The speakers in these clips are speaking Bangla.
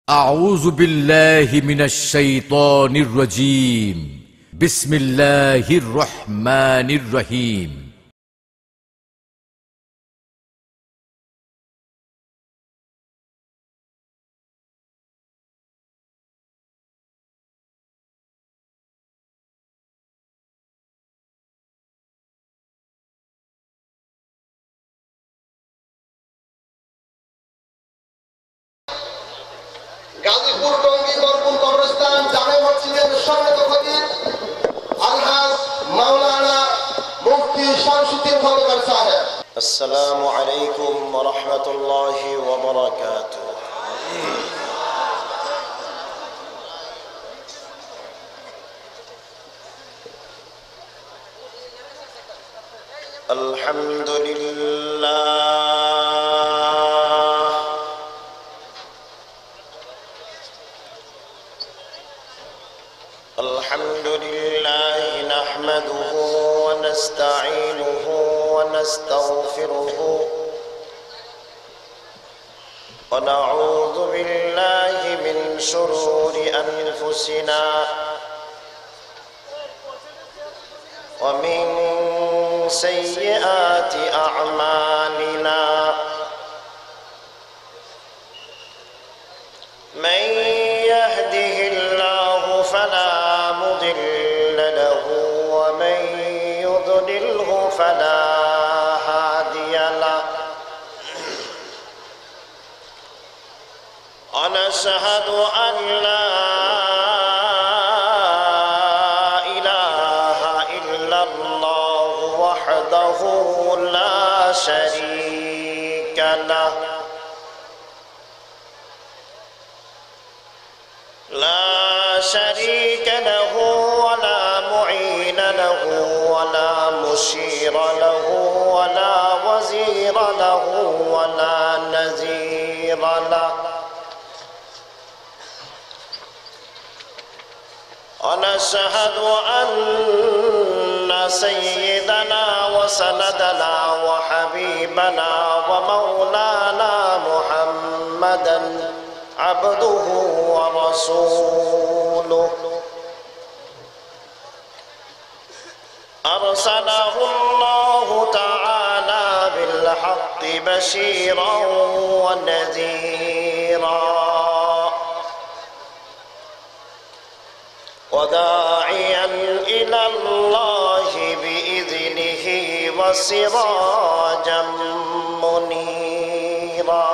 أعوذ بالله من الشيطان الرجيم. بسم الله الرحمن الرحيم. গাজীপুর টঙ্গী বরপুর কবরস্থান জামে মসজিদের সম্মানিত খতিব আলহাজ মাওলানা মুফতি শামসুদ্দিন খন্দকার সাহেব। আসসালামু আলাইকুম ওয়া রাহমাতুল্লাহি ওয়া বারাকাতুহু। الحمد لله نحمده ونستعينه ونستغفره ونعوذ بالله من شرور أنفسنا ومن سيئات أعمالنا من يهده الله فلا مضل له ومن يضلله فلا هادي له ونشهد أن لا إله إلا الله وحده لا شريك له ولا معين له ولا مشير له ولا وزير له ولا نذير له ونشهد أن سيدنا وسندنا وحبيبنا ومولانا محمدا عبده ورسوله أرسله الله تعالى بالحق بشيرا ونذيرا وداعيا إلى الله بإذنه وسراجا منيرا.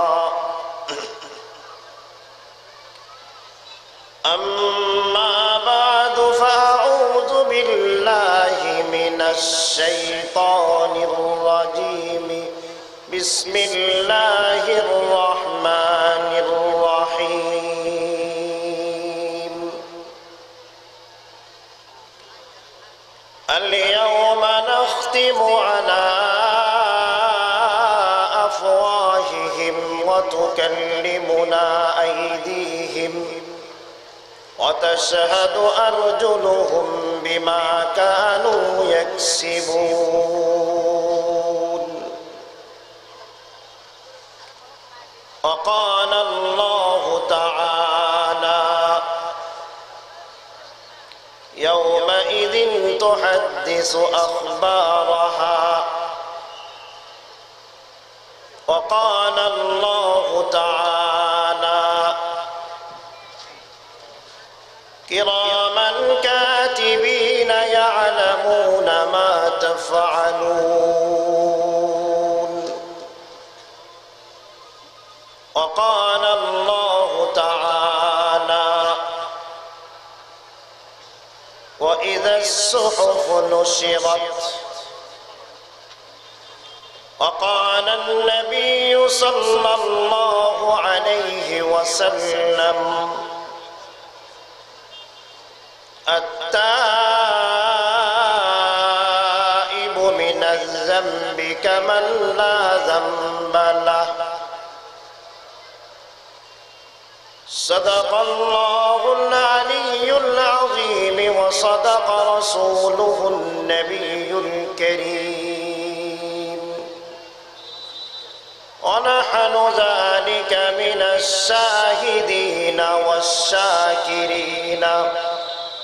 أما بعد فأعوذ بالله من الشيطان الرجيم. بسم الله الرحمن الرحيم. اليوم نختم على أفواههم وتكلمنا أيديهم وتشهد أرجلهم بما كانوا يكسبون. وقال الله تعالى يومئذ تحدث أخبارها. وقال الله تعالى كراما كاتبين يعلمون ما تفعلون. وقال الله تعالى وإذا الصحف نشرت. وقال النبي صلى الله عليه وسلم التائب من الذنب كمن لا ذنب له. صدق الله العلي العظيم وصدق رسوله النبي الكريم. ونحن ذلك من الشاهدين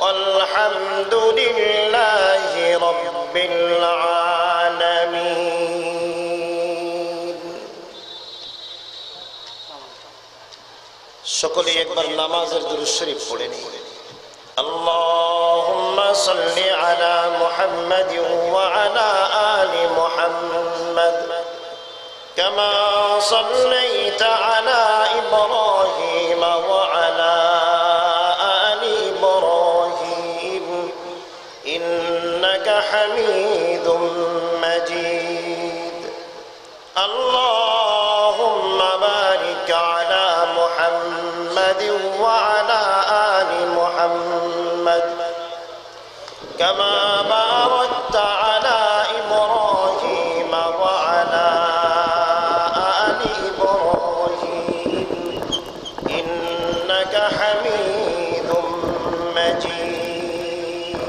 والحمد لله رب العالمين সকলে একবার নামাজের দুরূদ শরীফ পড়ে নিন اللهم صل على محمد وعلى آل محمد كما صليت على إبراهيم وعلى آل إبراهيم إنك حميد مجيد اللهم بارك على محمد وعلى آل محمد كما باركت على إبراهيم وعلى آل إبراهيم إنك حميد مجيد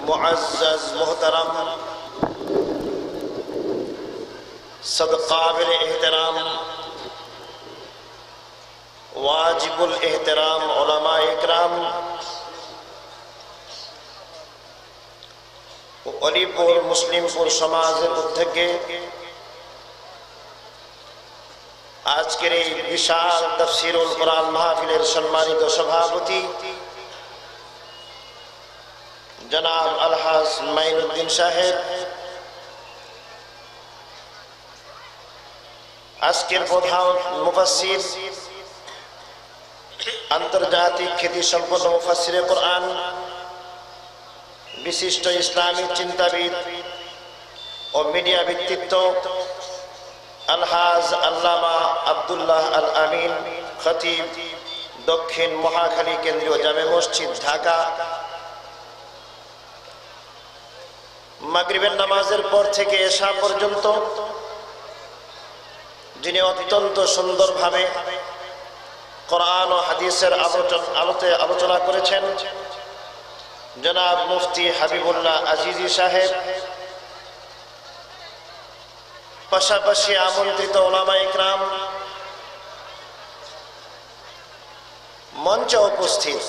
معزز محترم صدق قابل احترام वाजिबुल एहतराम उलमा इकराम अलीपुर मुस्लिमपुर समाजेर उद्योगे आजकेर এই বিশাল তাফসীরুল কুরআন মাহফিলের সম্মানিত সভাপতি জনাব আলহাজ মাইনুদ্দিন সাহেব, আজকের প্রধান মুফাসসির আন্তর্জাতিক খ্যাতি সম্পন্ন মুফাসসিরে কুরআন, বিশিষ্ট ইসলামী চিন্তাবিদ ও মিডিয়া ব্যক্তিত্ব আলহাজ আল্লামা আব্দুল্লাহ আল আমিন খতিব, দক্ষিণ মহাখালী কেন্দ্রীয় জামে মসজিদ ঢাকা। মাগরিবের নামাজের পর থেকে এশা পর্যন্ত যিনি অত্যন্ত সুন্দরভাবে কোরআন ও হাদিসের আলোতে আলোচনা করেছেন, জনাব মুফতি হাবিবুল্লাহ আজিজি সাহেব, পাশাপাশি আমন্ত্রিত উলামা ইকরাম, মঞ্চে উপস্থিত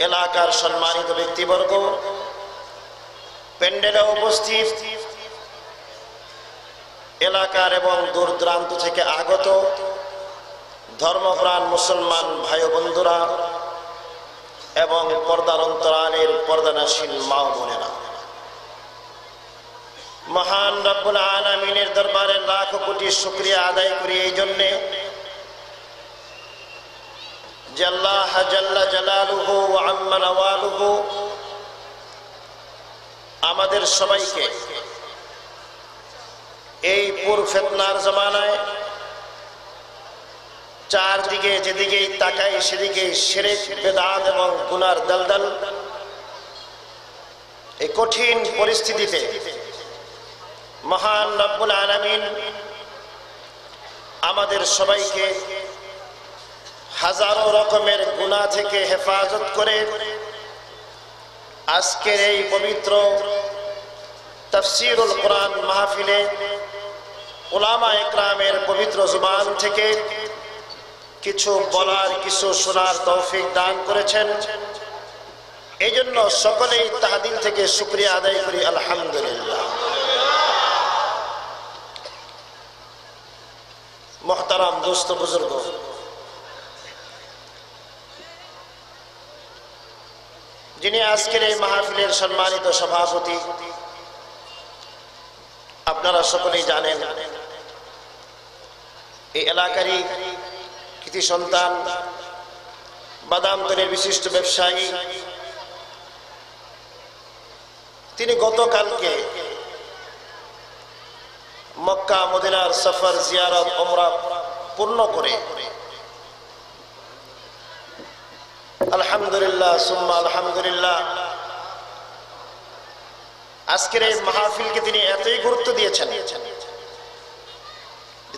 এলাকার সম্মানিত ব্যক্তিবর্গ, প্যান্ডেলে উপস্থিত এলাকার এবং দূর দূরান্ত থেকে আগত ধর্মপ্রাণ মুসলমান ভাই বন্ধুরা এবং পর্দার অন্তরালের পর্দানাশীল মা ও বোনেরা, মহান রব্বুল আলামিনের দরবারে লাখ কোটি শুকরিয়া আদায় করি এই জন্যে যে আল্লাহ জাল্লা জালালুহু ওয়া আম্মা নাওয়ালুহু আমাদের সবাইকে এই পুর ফিতনার জামানায় চারদিকে যেদিকেই তাকাই সেদিকেই শিরক, বিদআত এবং গুনার দলদল, এই কঠিন পরিস্থিতিতে মহান রব্বুল আলামিন আমাদের সবাইকে হাজারো রকমের গুনাহ থেকে হেফাজত করে আজকের এই পবিত্র তাফসীরুল কুরআন মাহফিলে উলামা ইকরামের পবিত্র জবান থেকে কিছু বলার, কিছু শোনার তৌফিক দান করেছেন। এই জন্য সকলেই তাহদিল থেকে শুকরিয়া আদায় করি আলহামদুলিল্লাহ। মুহতারাম দোস্ত বুজুর্গ, যিনি আজকের এই মাহফিলের সম্মানিত সভাপতি, আপনারা সকলেই জানেন এই এলাকারই কৃতি সন্তান, বাদামতলের বিশিষ্ট ব্যবসায়ী। তিনি গতকালকে মক্কা মদিনার সফর, জিয়ারত, উমরা পূর্ণ করে আলহামদুলিল্লাহ সুম্মা আলহামদুলিল্লাহ আজকের এই মাহফিলকে তিনি এতই গুরুত্ব দিয়েছেন,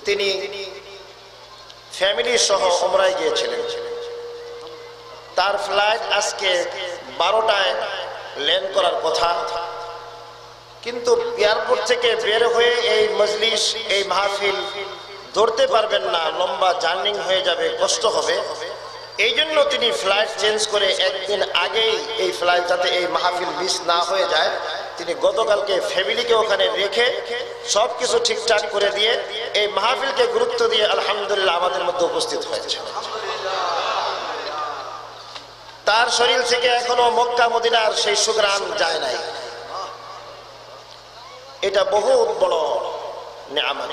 তিনি ফ্যামিলি সহ উমরায় গিয়েছিলেন। তার ফ্লাইট আজকে 12টায় ল্যান্ড করার কথা, কিন্তু এয়ারপোর্ট থেকে বের হয়ে এই মজলিস, এই মাহফিল ধরতে পারবেন না, লম্বা জার্নি হয়ে যাবে, কষ্ট হবে। এই জন্য তিনি ফ্লাইট চেঞ্জ করে একদিন আগেই এই ফ্লাইট যাতে এই মাহফিল মিস না হয়ে যায়, তিনি গতকালকে ফ্যামিলিকে ওখানে রেখে সবকিছু ঠিকঠাক করে দিয়ে এই মাহফিলকে গুরুত্ব দিয়ে আলহামদুলিল্লাহ আমাদের মধ্যে উপস্থিত হয়েছে। তার শরীর থেকে এখনো মক্কা মদিনার সেই সুঘ্রাণ যায় নাই। এটা বহুত বড় নিয়ামত।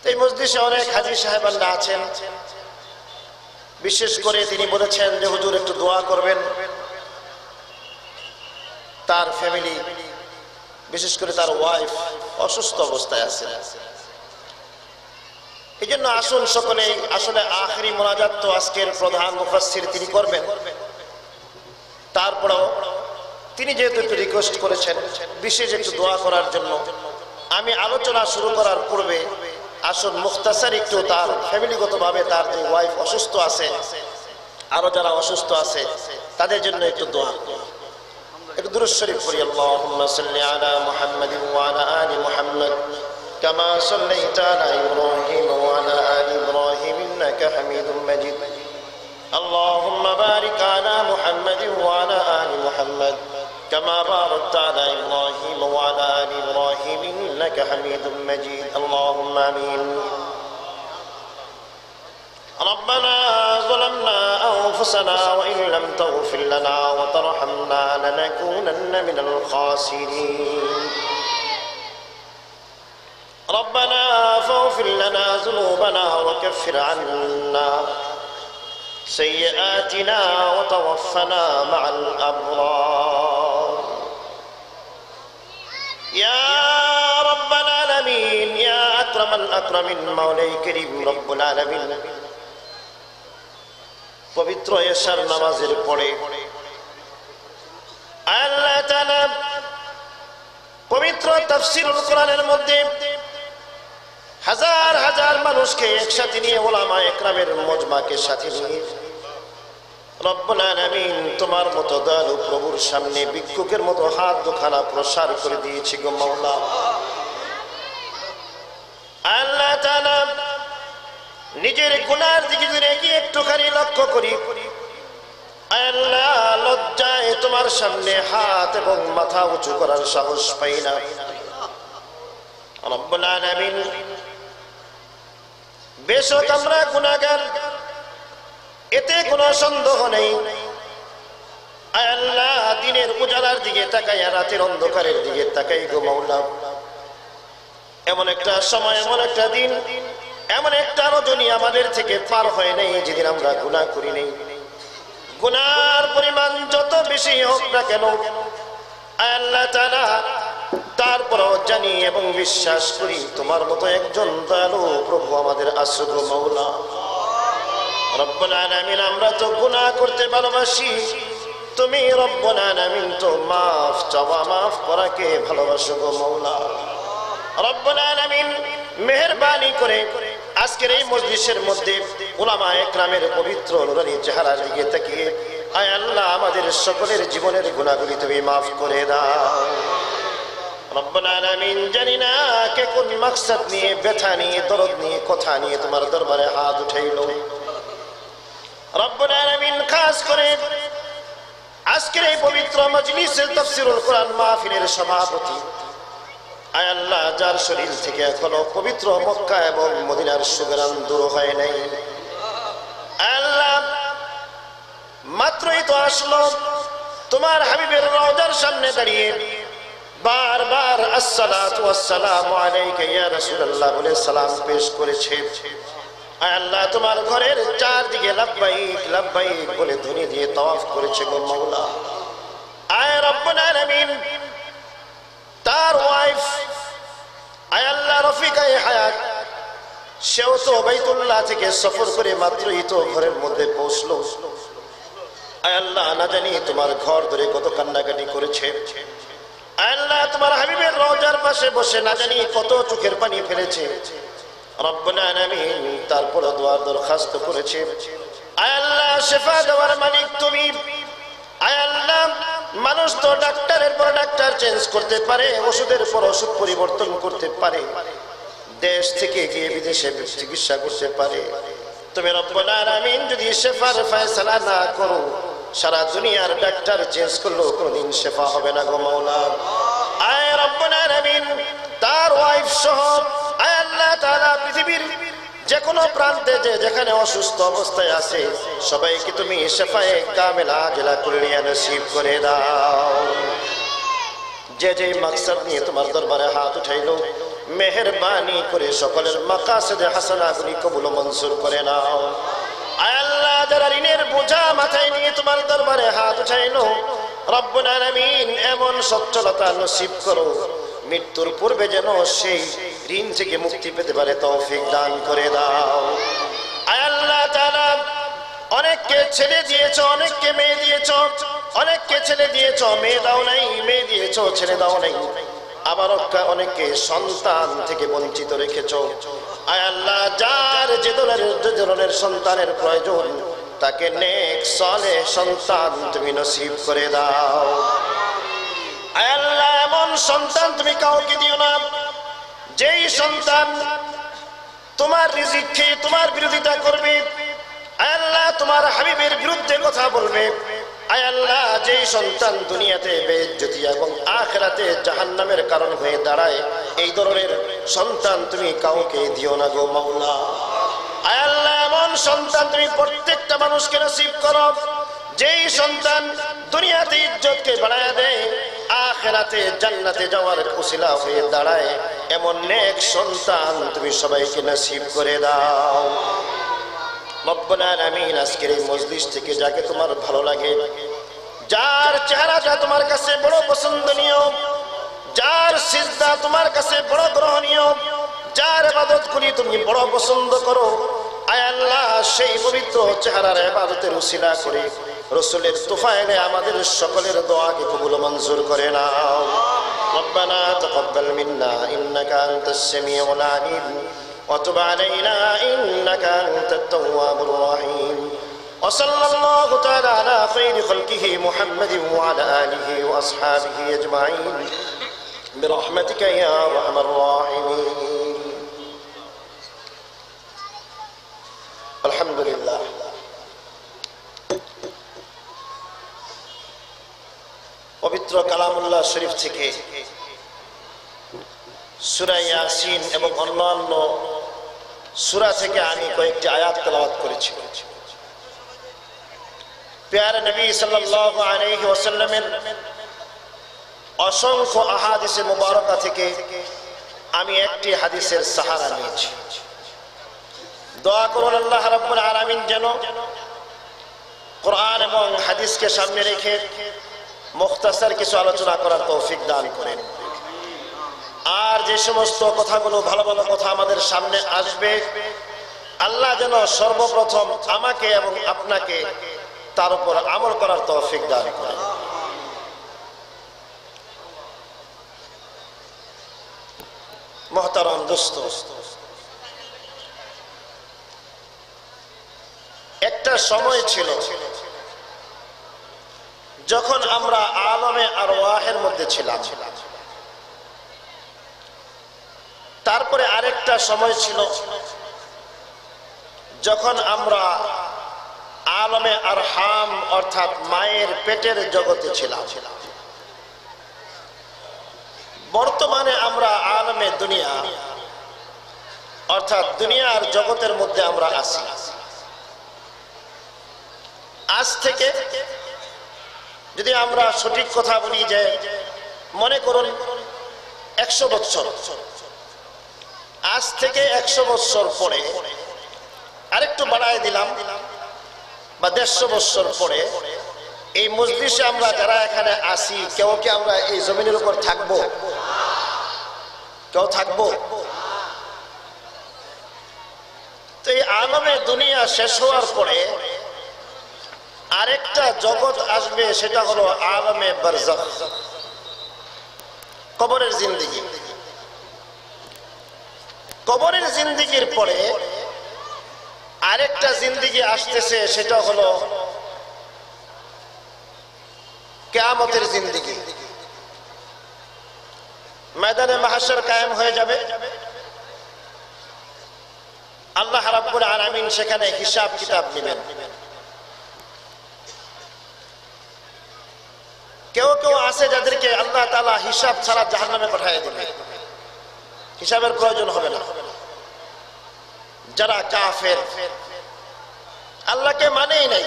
এই মজলিসে অনেক হাজী সাহেবানরা আছেন, বিশেষ করে তিনি বলেছেন যে হুজুর একটু দোয়া করবেন। তার ফ্যামিলি, বিশেষ করে তার ওয়াইফ অসুস্থ অবস্থায় আছে। এই জন্য আসুন সকলেই, আসলে আখেরি মোনাজাত তো আজকের প্রধান মুফাসসির তিনি করবেন, তারপরেও তিনি যেহেতু একটু রিকোয়েস্ট করেছেন বিশেষ একটু দোয়া করার জন্য, আমি আলোচনা শুরু করার পূর্বে আসুন মুখতাসার একটু তার ফ্যামিলিগতভাবে তার যে ওয়াইফ অসুস্থ আছে, আরো যারা অসুস্থ আছে তাদের জন্য একটু দোয়া করি। একটু দুরূদ শরীফ পড়ি। আল্লাহুম্মা সাল্লি আলা মুহাম্মাদিন ওয়া আলা আলি মুহাম্মাদ কামা সাল্লাইতা আলা ইব্রাহিম ওয়া আলা আলি ইব্রাহিম ইন্নাকা হামিদুম মাজিদ। আল্লাহুম্মা বারিক আলা মুহাম্মাদিন ওয়া আলা আলি মুহাম্মাদ كما باركت على إبراهيم وعلى آل إبراهيم إنك حميد مجيد. اللهم آمين. ربنا ظلمنا أنفسنا وإن لم تغفر لنا وترحمنا لنكونن من الخاسرين. ربنا فاغفر لنا ذنوبنا وكفر عنا سيئاتنا وتوفنا مع الأبرار. يا رب العالمين يا أكرم الأكرمين مولاي كريم رب العالمين. পবিত্র এশার নামাজের পরে আল্লাহ তাআলা পবিত্র তাফসীরুল কোরআনের মধ্যে হাজার হাজার মানুষকে একসাথে নিয়ে উলামায়ে ইকরামের মজমাকে সাথে নিয়ে রব্বুল আলামিন তোমার মতো দয়ালু প্রভুর সামনে ভিক্ষুকের মতো হাত দুখানা প্রসার করে দিয়েছি গো মাওলা। আল্লাহ তাআলা নিজের গুনার দিকে যদি একটুখানি লক্ষ্য করি, আল্লাহ লজ্জায় তোমার সামনে হাত এবং মাথা উঁচু করার সাহস পাই না। রব্বুল আলামিন বেশক আমরা গুনাহগার, এতে কোনো সন্দেহ নেই। আল্লাহ দিনের উজালার দিকে তাকাইয়া রাতের অন্ধকারের দিকে তাকাই গো মাওলা। এমন একটা সময়, এমন একটা দিন, এমন একটা রজনী আমাদের থেকে পার হয় নাই যেদিন আমরা গুনাহ করি নাই। গুনার পরিমাণ যত বেশি হোক না কেন আল্লাহ তাআলা তারপরও জানি এবং বিশ্বাস করি তোমার মতো একজন দয়ালু প্রভু আমাদের আছে গো মাওলা। রব্বুল আলামিন আমরা তো গুনাহ করতে ভালোবাসি, তুমি রব্বুল আলামিন তো মাফ চাওয়া, মাফ করাকে ভালোবাসো গো মাওলা। রব্বুল আলামিন মেহেরবানি করে আজকের এই মজলিসের মধ্যে উলামায়ে ইকরামের পবিত্র নুরানি চেহারার দিকে তাকিয়ে আয় আল্লাহ আমাদের সকলের জীবনের গুনাহগুলি তুমি মাফ করে দাও। রব্বুল আলামিন জানি না কে কোন মাকসাদ নিয়ে, ব্যথা নিয়ে, দরদ নিয়ে, কথা নিয়ে তোমার দরবারে হাত উঠাইলো। রব্বুল আলামিন খাস করে আজকের এই পবিত্র মজলিসের তাফসীরুল কোরআন মাহফিলের সভাপতি আয় আল্লাহ যার শরীর থেকে এখনো পবিত্র মক্কা এবং মদিনার সুঘ্রাণ দূর হয় নাই, আল্লাহ মাত্রই তো আসলো তোমার হাবিবের রওজার সামনে দাঁড়িয়ে বারবার আসসালাতু ওয়াসসালামু আলাইকা ইয়া রাসূলুল্লাহ বলে সালাম পেশ করেছে। আয় আল্লাহ তোমার ঘরের চারদিকে লাব্বাইক লাব্বাইক বলে ধ্বনি দিয়ে তাওয়াফ করেছে গো মাওলা। আয় রব্বুল আলামিন তার ওয়াইফ আয় আল্লাহ রফিকায়ে হায়াত, সেও তো বাইতুল্লাহ থেকে সফর করে মাত্রই তো ঘরের মধ্যে পৌঁছলো। আয় আল্লাহ না জানি তোমার ঘর ধরে কত কান্নাকাটি করেছে। আয় আল্লাহ তোমার হাবিবের রওজার পাশে বসে না জানি কত চোখের পানি ফেলেছে। রব্বুল আলামিন তারপর দোয়ার দরখাস্ত করেছে। আয় আল্লাহ শিফা দেওয়ার মালিক তুমি। আয় আল্লাহ মানুষ তো ডাক্তারের পর ডাক্তার চেঞ্জ করতে পারে, ওষুধের পর ওষুধ পরিবর্তন করতে পারে, দেশ থেকে গিয়ে বিদেশে চিকিৎসা করতে পারে। তুমি রব্বুল আলামিন যদি শেফার ফয়সালা না করো, সারা দুনিয়ার ডাক্তার চেঞ্জ করলেও কোনদিন শেফা হবে না গো মাওলা। আয় রব্বুল আলামিন তার ওয়াইফ সহ আয় আল্লাহ তাআলা পৃথিবীর যে কোনো প্রান্তে যে যেখানে অসুস্থ অবস্থায় আছে সবাইকে তুমি শেফায়ে কামেলা আজলা কুল্লিয়া নসিব করে দাও। যে যে মাকসাদ নিয়ে তোমার দরবারে হাত উঠাইলো মেহেরবানি করে সকলের মাকাসিদে হাসানাগুলি কবুল ও মঞ্জুর করে নাও। আয় আল্লাহ যারা ঋণের বোঝা মাথায় নিয়ে তোমার দরবারে হাত উঠাইলো রব্বুল আলামিন এমন সচ্ছলতা নসিব করো মৃত্যুর পূর্বে যেন সেই ঋণ থেকে মুক্তি পেতে পারে তৌফিক দান করে দাও। আয় আল্লাহ তাআলা অনেককে ছেলে দিয়েছ, অনেককে মেয়ে দিয়েছ, অনেককে ছেলে দিয়েছ মেয়ে দাও নাই, মেয়ে দিয়েছ ছেলে দাও নাই, আবার অনেককে সন্তান থেকে বঞ্চিত রেখেছ। আয় আল্লাহ যার যে ধরনের সন্তানের প্রয়োজন তাকে নেক সালেহ সন্তান তুমি নসিব করে দাও। আয় আল্লাহ এমন সন্তান তুমি কাউকে দিও না যেই সন্তান তোমার রিজিক খেয়ে তোমার বিরোধিতা করবে, আয় আল্লাহ তোমার হাবিবের বিরুদ্ধে কথা বলবে। আয় আল্লাহ যেই সন্তান দুনিয়াতে বেইজ্জতি এবং আখিরাতে জাহান্নামের কারণ হয়ে দাঁড়ায়, এই ধরনের সন্তান তুমি কাউকে দিও না গো মাওলা। আয় আল্লাহ এমন সন্তান তুমি প্রত্যেকটা মানুষকে নসিব করো যেই সন্তান দুনিয়াতে ইজ্জতকে বাড়ায় দেয়, আখিরাতে জান্নাতে যাওয়ার উসিলা হয়ে দাঁড়ায়, এমন নেক সন্তান তুমি সবাইকে নসিব করে দাও। রব্বুল আলামিন আজকের এই মজলিস থেকে যাকে তোমার ভালো লাগে, যার চেহারাটা তোমার কাছে বড় পছন্দনীয়, যার সিজদা তোমার কাছে বড় গ্রহণীয়, যার ইবাদত করি তুমি বড় পছন্দ করো, আয় আল্লাহ সেই পবিত্র চেহারার ইবাদতের উসিলা করে রাসূলের তুফাইলে আমাদের সকলের দোয়াকে কবুল মঞ্জুর করে নাও। রব্বানা তাকাব্বাল মিন্না ইন্নাকা আনতাস সামিউল আলিম وتب علينا إنك أنت التواب الرحيم وصلى الله تعالى على خير خلقه محمد وعلى آله وأصحابه أجمعين برحمتك يا أرحم الراحمين. الحمد لله. পবিত্র কালামুল্লাহ শরীফ থেকে সূরা ইয়াসিন এবং অন্যান্য সূরা থেকে আমি কয়েকটি আয়াত তেলাওয়াত করেছি। প্যারে নবী সাল্লাল্লাহু আলাইহি ওয়াসাল্লামের অসংখ্য আহাদিসে মুবারকা থেকে আমি একটি হাদিসের সাহারা নিয়েছি। দোয়া করুন আল্লাহ রাব্বুল আলামিন যেন কোরআন এবং হাদিসকে সামনে রেখে মুখতাসার কিছু আলোচনা করার তৌফিক দান করেন। আর যে সমস্ত কথাগুলো ভালো ভালো কথা আমাদের সামনে আসবে, আল্লাহ যেন সর্বপ্রথম আমাকে এবং আপনাকে তার উপর আমল করার তৌফিক দান করেন। মুহতারাম দোস্ত, একটা সময় ছিল যখন আমরা আলমে আরওয়াহের মধ্যে ছিলাম, তারপরে আরেকটা সময় ছিল যখন আমরা আলমে আরহাম অর্থাৎ মায়ের পেটের জগতে ছিলাম। বর্তমানে আমরা আলমে দুনিয়া অর্থাৎ দুনিয়ার জগতের মধ্যে আমরা আছি। আজ থেকে যদি আমরা সঠিক কথা বলি যে মনে করুন 100 বছর, আজ থেকে 100 বছর পরে আরেকটু বাড়ায় দিলাম বা 150 বছর পরে এই মজলিসে আমরা যারা এখানে আসি কেউ কি আমরা এই জমিনের উপর থাকবো? কেউ থাকবো? তো এই আলমে দুনিয়া শেষ হওয়ার পরে আরেকটা জগৎ আসবে, সেটা হলো আলমে বারজাখ, কবরের জিন্দেগি। কবরের জিন্দেগির পরে আরেকটা জিন্দেগি আসতেছে, সেটা হলো কিয়ামতের জিন্দেগি। ময়দানে মাহশর কায়েম হয়ে যাবে, আল্লাহ রাব্বুল আলামিন সেখানে হিসাব কিতাব নেবেন। কেউ কেউ আছে যাদেরকে আল্লাহ তাআলা হিসাব ছাড়া জাহান্নামে পাঠিয়ে দেবে, হিসাবের প্রয়োজন হবে না। যারা কাফের, আল্লাহকে মানেই নাই,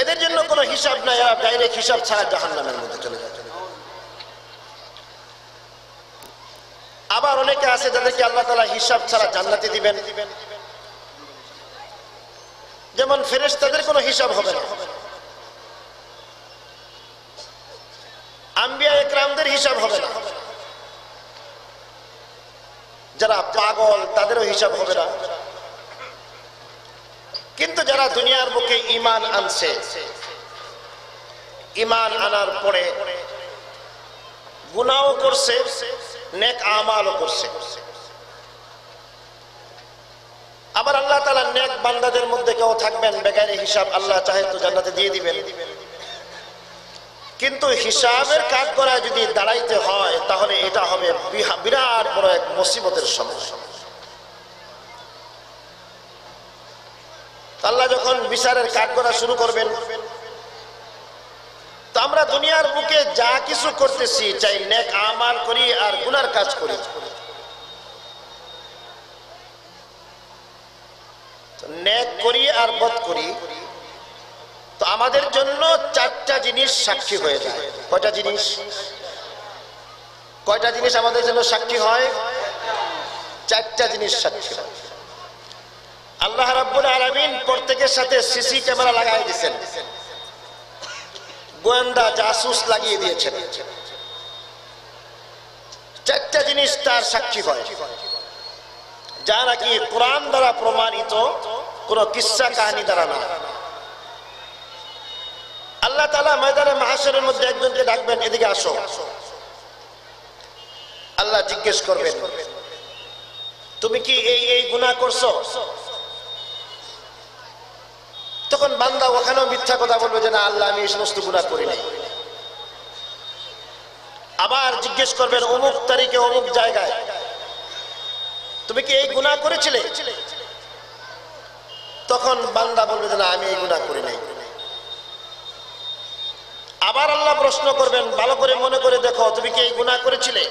এদের জন্য কোনো হিসাব নাই, এরা ডাইরেক্ট হিসাব ছাড়া জাহান্নামের মধ্যে চলে যায়। আবার অনেকে আছে যাদেরকে আল্লাহ তাআলা হিসাব ছাড়া জান্নাতে দিবেন, যেমন ফেরেশতাদের কোনো হিসাব হবে না, আম্বিয়া ইকরামদের হিসাব হবে না, যারা পাগল তাদেরও হিসাব হবে না। কিন্তু যারা দুনিয়ার বুকে ঈমান আনছে, ঈমান আনার পরে গুনাহও করছে, নেক আমালও করছে, আবার আল্লাহ তাআলা নেক বান্দাদের মধ্যে কেউ থাকবেন বেগাইরে হিসাব, আল্লাহ চাহে তো জান্নাতে দিয়ে দিবেন। কিন্তু হিসাবের কাঠগড়ায় যদি দাঁড়াইতে হয় তাহলে এটা হবে বিরাট বড় এক মুসিবতের সমস্যা। আল্লাহ যখন বিচারের কাঠগড়া শুরু করবেন, তো আমরা দুনিয়ার বুকে যা কিছু করতেছি, চাই নেক আমাল করি আর গুনার কাজ করি, নেক করি আর বদ করি, তো আমাদের জন্য চারটা জিনিস সাক্ষী হয়ে যায়। কয়টা জিনিস? কয়টা জিনিস আমাদের জন্য সাক্ষী হয়? চারটা জিনিস সাক্ষী হয়। আল্লাহ রাব্বুল আলামিন প্রত্যেকের সাথে সিসি ক্যামেরা লাগাই দিয়েছেন, গোয়েন্দা জাসুস লাগিয়ে দিয়েছেন। চারটা জিনিস তার সাক্ষী হয়, যা নাকি কোরআন দ্বারা প্রমাণিত, কোন কিসসা কাহিনী দ্বারা না। আল্লাহ তাআলা ময়দানে মাহশরের মধ্যে একজনকে ডাকবেন, এদিকে আসো। আল্লাহ জিজ্ঞেস করবেন, তুমি কি এই এই গুনাহ করছো? তখন বান্দা ওখানেও মিথ্যা কথা বলবে যে না আল্লাহ আমি এই সমস্ত গুনাহ করি নাই। আবার জিজ্ঞেস করবেন অমুক তারিখে অমুক জায়গায় তুমি কি এই গুনাহ করেছিলে? তখন বান্দা বলবে যে না আমি এই গুনাহ করি নাই। আবার আল্লাহ প্রশ্ন করবেন, ভালো করে মনে করে দেখো তুমি কি এই গুনাহ করেছিলে?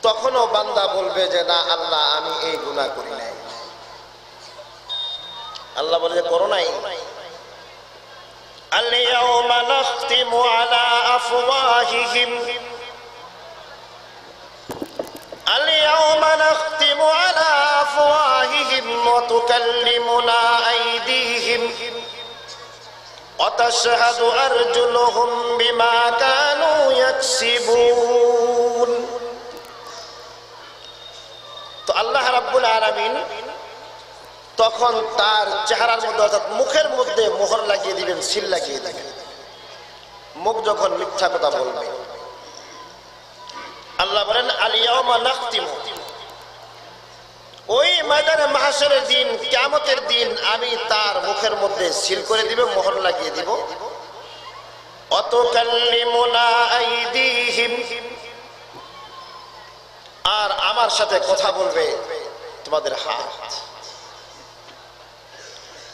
তখনও বান্দা বলবে যে না আল্লাহ আমি এই গুনাহ করি নাই। আল্লাহ বলে যে করো নাই। আল-ইয়াওমা নাখতিমু আলা আফওয়াহিহিম আল-ইয়াওমা নাখতিমু আলা আফওয়াহিহিম ওয়া তুকাল্লিমুনা আইদিহিম ওয়া তাশহাদু আরজুলুহুম বিমা কানু ইয়াকসিবুন। তো আল্লাহ রাব্বুল আলামিন তখন তার চেহারার মধ্যে অর্থাৎ মুখের মধ্যে মোহর লাগিয়ে দিবেন, সিল লাগিয়ে দিবেন। মুখ যখন মিথ্যা কথা বলবে, আল্লাহ বলেন আল-ইয়াওমা নাখতিমু, ওই ময়দানে মাহশরের দিন, কিয়ামতের দিন আমি তার মুখের মধ্যে সিল করে দিব, মোহর লাগিয়ে দিব। ওয়া তুকাল্লিমুনা আইদিহিম, আর আমার সাথে কথা বলবে তোমাদের হাত।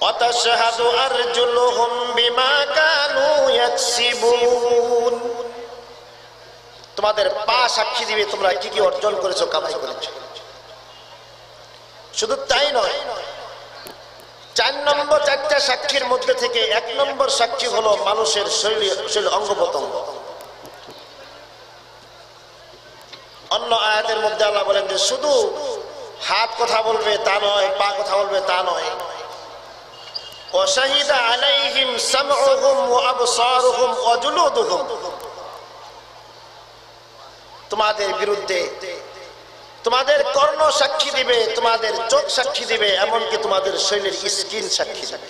وتشهد أرجلهم بما كانوا يكسبون, তোমাদের পা সাক্ষী দিবে তোমরা কি কি অর্জন করেছো, কামাই করেছো। শুধু তাই নয়, 4 নম্বর 4টা সাক্ষীর মধ্যে থেকে 1 নম্বর সাক্ষী হলো মানুষের শরীর অঙ্গ প্রত্যঙ্গ। অন্য আয়াতের মধ্যে আল্লাহ বলেন যে শুধু হাত কথা বলবে তা নয়, পা কথা বলবে তা নয়। وشهد عليهم سمعهم وأبصارهم وجلودهم, তোমাদের বিরুদ্ধে তোমাদের কর্ণ সাক্ষী দিবে, তোমাদের চোখ সাক্ষী দিবে, এমনকি তোমাদের শরীরের স্কিন সাক্ষী দিবে।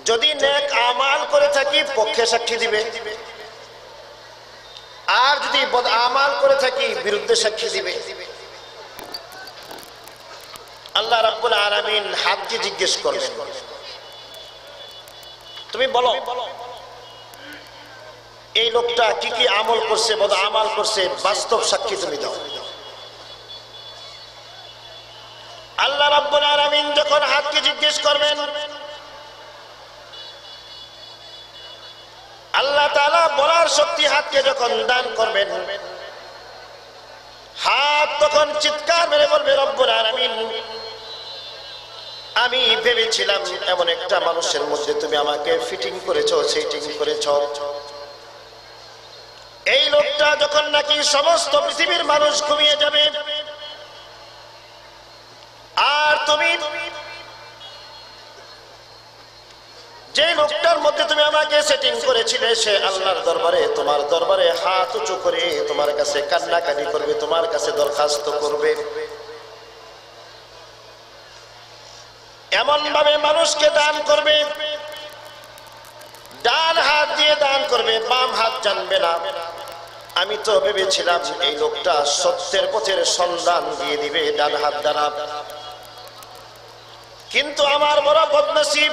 যদি নেক আমাল করে থাকি পক্ষে সাক্ষী দিবে, আর যদি বদ আমাল করে থাকি বিরুদ্ধে সাক্ষী দিবে। আল্লাহ রাব্বুল আলামিন হাতকে জিজ্ঞেস করবেন, তুমি বলো এই লোকটা কি কি আমল করছে, বদ আমাল করছে, বাস্তব সাক্ষী তুমি দাও। আল্লাহ রাব্বুল আলামিন যখন হাতকে জিজ্ঞেস করবেন, আল্লাহ তাআলা বলার শক্তি হাতকে যখন দান করবেন, হাত তখন চিৎকার মেরে বলবে, রব্বুল আলামিন আমি ভেবেছিলাম এমন একটা মানুষের মধ্যে তুমি আমাকে ফিটিং করেছো, সেটিং করেছো। এই লোকটা যখন নাকি সমস্ত পৃথিবীর মানুষ ঘুমিয়ে যাবে, আর তুমি যে লোকটার মধ্যে তুমি আমাকে সেটিং করেছিলে, সে আল্লাহর দরবারে, তোমার দরবারে হাত উঁচু করে তোমার কাছে কান্নাকাটি করবে, তোমার কাছে দরখাস্ত করবে। এমন ভাবে মানুষকে দান করবে, ডান হাত দিয়ে দান করবে, বাম হাত জানবে না। আমি তো ভেবেছিলাম এই লোকটা সত্যের পথের সন্ধান দিয়ে দিবে ডান হাত দ্বারা, কিন্তু আমার বড় বদনসিব,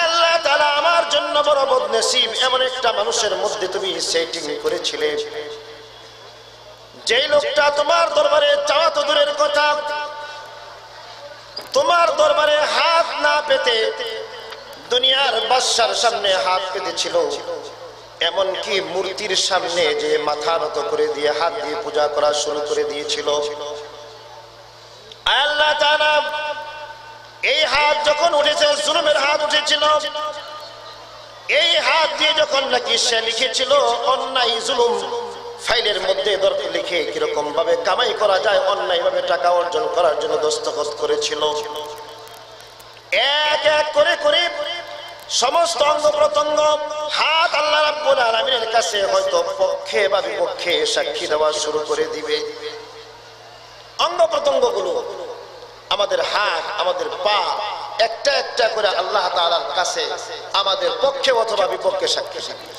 আল্লাহ তাআলা আমার জন্য বড় বদনসিব, এমন একটা মানুষের মধ্যে তুমি সেটিং করেছিলে, যেই লোকটা তোমার দরবারে চাওয়া তো দূরের কথা, তোমার দরবারে হাত না পেতে দুনিয়ার বাদশার সামনে হাত পেতেছিল, এমনকি মূর্তির সামনে যে মাথা নত করে দিয়ে হাত দিয়ে পূজা করা শুরু করে দিয়েছিল। আল্লাহ তাআলা এই হাত যখন উঠেছে, জুলুমের হাত উঠেছিল, এই হাত দিয়ে যখন নাকি সে লিখেছিল অন্যায় জুলুম, ফাইলের মধ্যে লিখে কিরকম ভাবে কামাই করা যায়, অন্যায় ভাবে টাকা অর্জন করার জন্য দস্তখত করেছিল। এক এক করে করে সমস্ত অঙ্গ প্রত্যঙ্গ হাত আল্লাহ রাব্বুল আলামিনের কাছে হয়তো পক্ষে বা বিপক্ষে সাক্ষী দেওয়া শুরু করে দিবে। অঙ্গ প্রত্যঙ্গগুলো, আমাদের হাত, আমাদের পা, একটা একটা করে আল্লাহ তাআলার কাছে আমাদের পক্ষে অথবা বিপক্ষে সাক্ষী দিবে।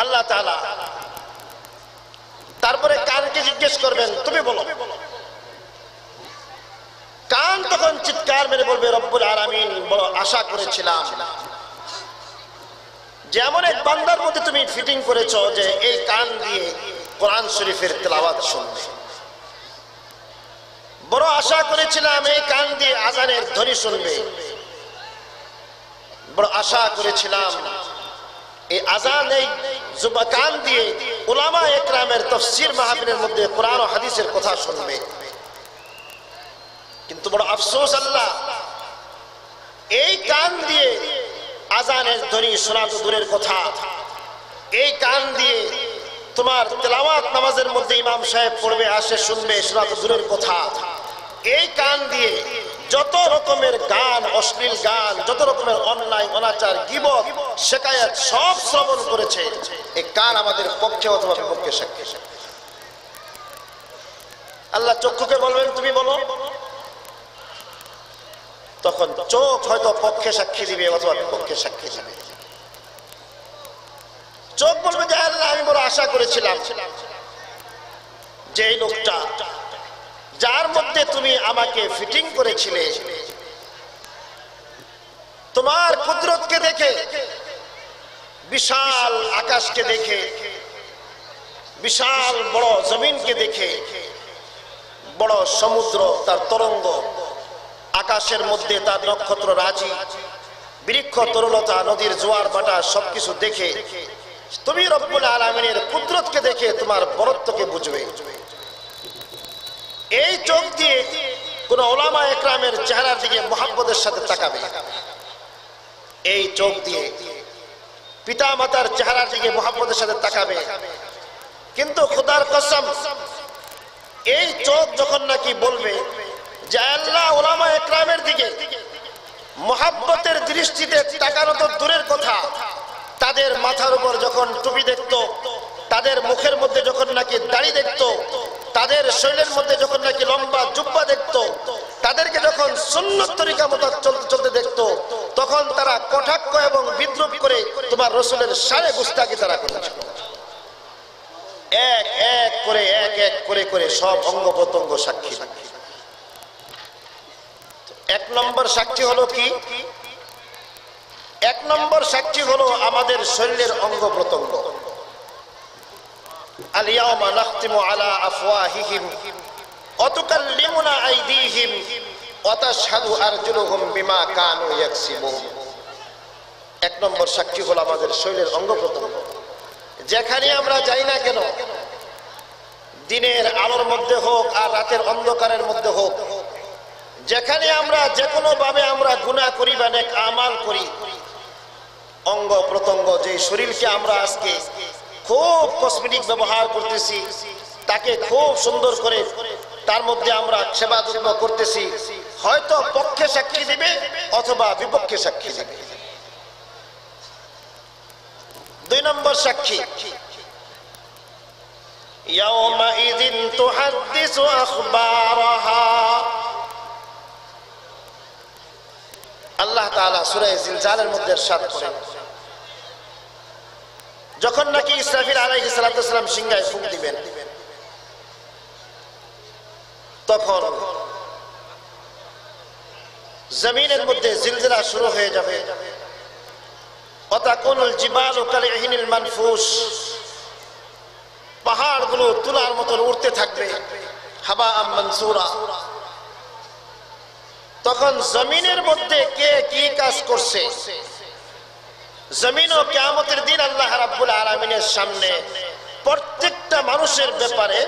আল্লাহ তাআলা তারপরে কানকে জিজ্ঞেস করবেন, তুমি বলো। কান তখন চিৎকার মেরে বলবে, রব্বুল আলামিন বড় আশা করেছিলাম যে এমন এক বান্দার মধ্যে তুমি ফিটিং করেছো যে এই কান দিয়ে কোরআন শরীফের তেলাওয়াত শুনবে। বড় আশা করেছিলাম এই কান দিয়ে আজানের ধ্বনি শুনবে। বড় আশা করেছিলাম এই আজান, এই কান দিয়ে উলামা একরামের তাফসীর মাহফিলের মধ্যে কোরআন ও হাদিসের কথা শুনবে। কিন্তু বড় আফসোস, আল্লাহ এই কান দিয়ে আজানের ধ্বনি শোনা তো দূরের কথা, এই কান দিয়ে তোমার তেলাওয়াত নামাজের মধ্যে ইমাম সাহেব পড়বে, আসে শুনবে, শোনা তো দূরের কথা, এই কান দিয়ে যত রকমের গান, অশ্লীল গান, যত রকমের অন্যায় অনাচার, গীবত, শিকায়াত সব শ্রবণ করেছে। এই কান আমাদের পক্ষে অথবা বিপক্ষে সাক্ষী। আল্লাহ চক্ষুকে বলবেন, তুমি বলো। তখন চোখ হয়তো পক্ষে সাক্ষী দিবে অথবা বিপক্ষে সাক্ষী দিবে। চোখ বলবে যে আল্লাহ আমি বড় আশা করেছিলাম যে এই লোকটা যার মধ্যে তুমি আমাকে ফিটিং করেছিলে, তোমার কুদরতকে দেখে, বিশাল আকাশকে দেখে, বিশাল বড় জমিনকে দেখে, বড় সমুদ্র তার তরঙ্গ, আকাশের মধ্যে তার নক্ষত্র রাজি, বৃক্ষ তরুলতা, নদীর জোয়ার ভাটা সবকিছু দেখে তুমি রব্বুল আলামিনের কুদরতকে দেখে তোমার বরত্বকে বুঝবে। এই চোখ দিয়ে কোন উলামা একরামের চেহারার দিকে মুহাব্বতের সাথে তাকাবে, এই চোখ দিয়ে পিতা মাতার চেহারার দিকে মুহাব্বতের সাথে তাকাবে। কিন্তু খোদার কসম, এই চোখ যখন নাকি বলবে যে আল্লাহ উলামা একরামের দিকে মুহাব্বতের দৃষ্টিতে তাকানো তো দূরের কথা, তাদের মাথার উপর যখন টুপি দেখতো, তাদের মুখের মধ্যে যখন নাকি দাড়ি দেখতো, তাদের শরীরের মধ্যে যখন নাকি লম্বা জুব্বা দেখতো, তাদেরকে যখন সুন্নত তরিকা মতো চলতে চলতে দেখতো, তখন তারা কটাক্ষ এবং বিদ্রুপ করে তোমার রাসূলের শানে গুস্তাখি তারা করেছিল। এক এক করে করে সব অঙ্গ প্রত্যঙ্গ সাক্ষী। এক নম্বর সাক্ষী হলো কি? এক নম্বর সাক্ষী হলো আমাদের শরীরের অঙ্গ প্রত্যঙ্গ। আল ইয়াউমা নাখতিমু আলা আফওয়াহিহিম অতুকাল্লিমুনা আইদিহিম ওয়া তাশহাদু আরজুলুহুম বিমা কানু ইয়াকসিবুন। এক নম্বর সাক্ষী হলো আমাদের শরীরের অঙ্গ প্রত্যঙ্গ। যেখানে আমরা যাই না কেন, দিনের আলোর মধ্যে হোক আর রাতের অন্ধকারের মধ্যে হোক, যেখানে আমরা যে কোনো ভাবে আমরা গুনাহ করি বা নেক আমাল করি, অঙ্গ প্রত্যঙ্গ, যে শরীরকে আমরা আজকে খুব কসমেটিক ব্যবহার করতেছি, তাকে খুব সুন্দর করে তার মধ্যে আমরা সেবা যত্ন করতেছি, হয়তো পক্ষে সাক্ষী দিবে অথবা বিপক্ষে সাক্ষী দিবে। দুই নম্বর সাক্ষী, ইয়াউমাইযিন তুহাদ্দিসু আখবারাহা। আল্লাহ তাআলা সূরা জিলজালের মধ্যে ইরশাদ করেন, যখন নাকি ইসরাফিল আলাইহিস সালাম সিংহায় ফুঁক দিবেন, তখন জমিনের মধ্যে জিলজিলা শুরু হয়ে যাবে। ওয়াতাকুনুল জিবালু কালইহিনিল মানফুস, পাহাড়গুলো তুলার মতো উড়তে থাকবে, হাবাআম মানসুরা। তখন জমিনের মধ্যে কে কি কাজ করছে, জমিন ও কিয়ামতের দিন আল্লাহ রাব্বুল আলামিনের সামনে প্রত্যেকটা মানুষের ব্যাপারে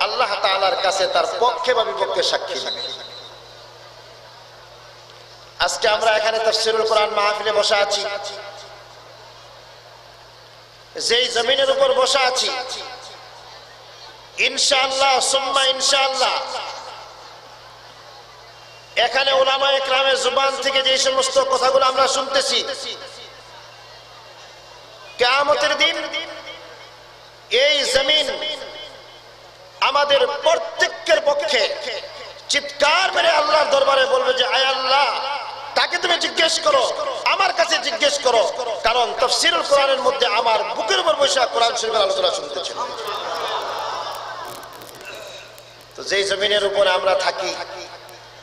আল্লাহ তাআলার কাছে তার পক্ষে বা বিপক্ষে সাক্ষী দিবে। আজকে আমরা এখানে তাফসীরুল কোরআন মাহফিলে বসে আছি, যেই জমিনের উপর বসে আছি, ইনশাআল্লাহ সুম্মা ইনশাআল্লাহ এখানে উলামায়ে কেরামের জবান থেকে যে সমস্ত কথাগুলো আমরা শুনতেছি, কিয়ামতের দিন এই জমিন আমাদের প্রত্যেকের পক্ষে চিৎকার মেরে আল্লাহর দরবারে বলবে যে আয় আল্লাহ, তাকে তুমি জিজ্ঞেস করো, আমার কাছে জিজ্ঞেস করো, কারণ তাফসীরুল কোরআনের মধ্যে আমার বুকের উপর বসে কোরআন শরীফের আলোচনা শুনতেছি। তো যেই জমিনের উপরে আমরা থাকি,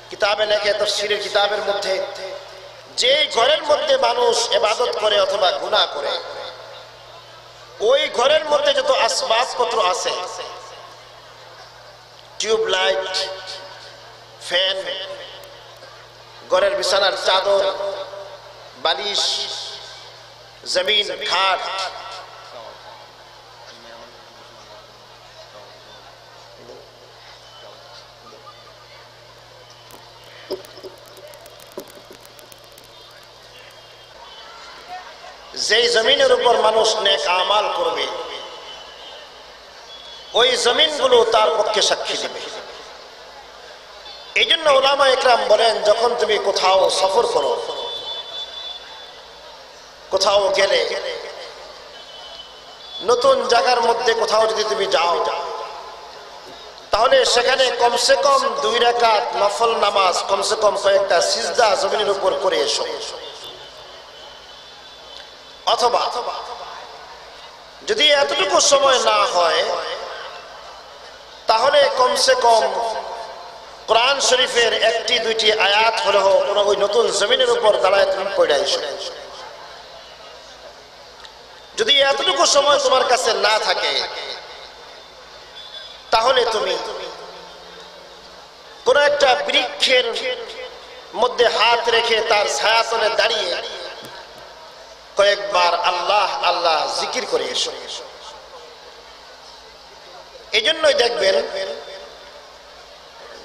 কিতাবে লেখে তাফসীরের কিতাবের মধ্যে, যেই ঘরের মধ্যে মানুষ ইবাদত করে অথবা গুনাহ করে, ওই ঘরের মধ্যে যত আসবাবপত্র আছে, টিউব লাইট, ফ্যান, ঘরের বিছানার চাদর, বালিশ, জমিন, খাট, যেই জমিনের উপর মানুষ নেক আমাল করবে, ওই জমিনগুলো তার পক্ষে সাক্ষী দেবে। এই জন্য উলামায়ে কেরাম বলেন, যখন তুমি কোথাও সফর করো, কোথাও গেলে, নতুন জায়গার মধ্যে কোথাও যদি তুমি যাও, তাহলে সেখানে কমসে কম 2 রাকাত নফল নামাজ, কমসে কম কয়েকটা সিজদা জমিনের উপর করে এসো। অথবা যদি এতটুকু সময় না হয়, তাহলে কমসে কম কোরআন শরীফের 1-2টি আয়াত হলেও কোনো ওই নতুন জমিনের উপর দাঁড়ায় তুমি পড়ে এসো। যদি এতটুকু সময় তোমার কাছে না থাকে, তাহলে তুমি কোন একটা বৃক্ষের মধ্যে হাত রেখে তার ছায়াতলে দাঁড়িয়ে কয়েকবার আল্লাহ আল্লাহ জিকির করে এসো। এই জন্যই দেখবেন,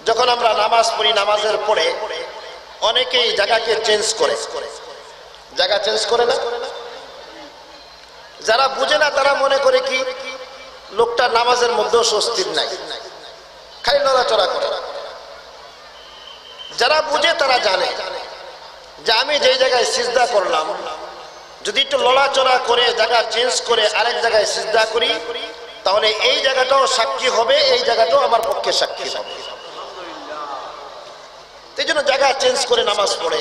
যখন আমরা নামাজ পড়ি, নামাজের পরে অনেকেই জায়গাকে চেঞ্জ করে, জায়গা চেঞ্জ করে না। যারা বুঝে না তারা মনে করে কি লোকটা নামাজের মধ্যেও স্বস্তির নাই, খালি নড়াচড়া করে। যারা বুঝে তারা জানে যে আমি যেই জায়গায় সিজদা করলাম, যদি একটু লড়াচড়া করে জায়গা চেঞ্জ করে আরেক জায়গায় সিজদা করি, তাহলে এই জায়গাটাও সাক্ষী হবে, এই জায়গাটাও আমার পক্ষে সাক্ষী হবে। এই জন্য জায়গা চেঞ্জ করে নামাজ পড়ে।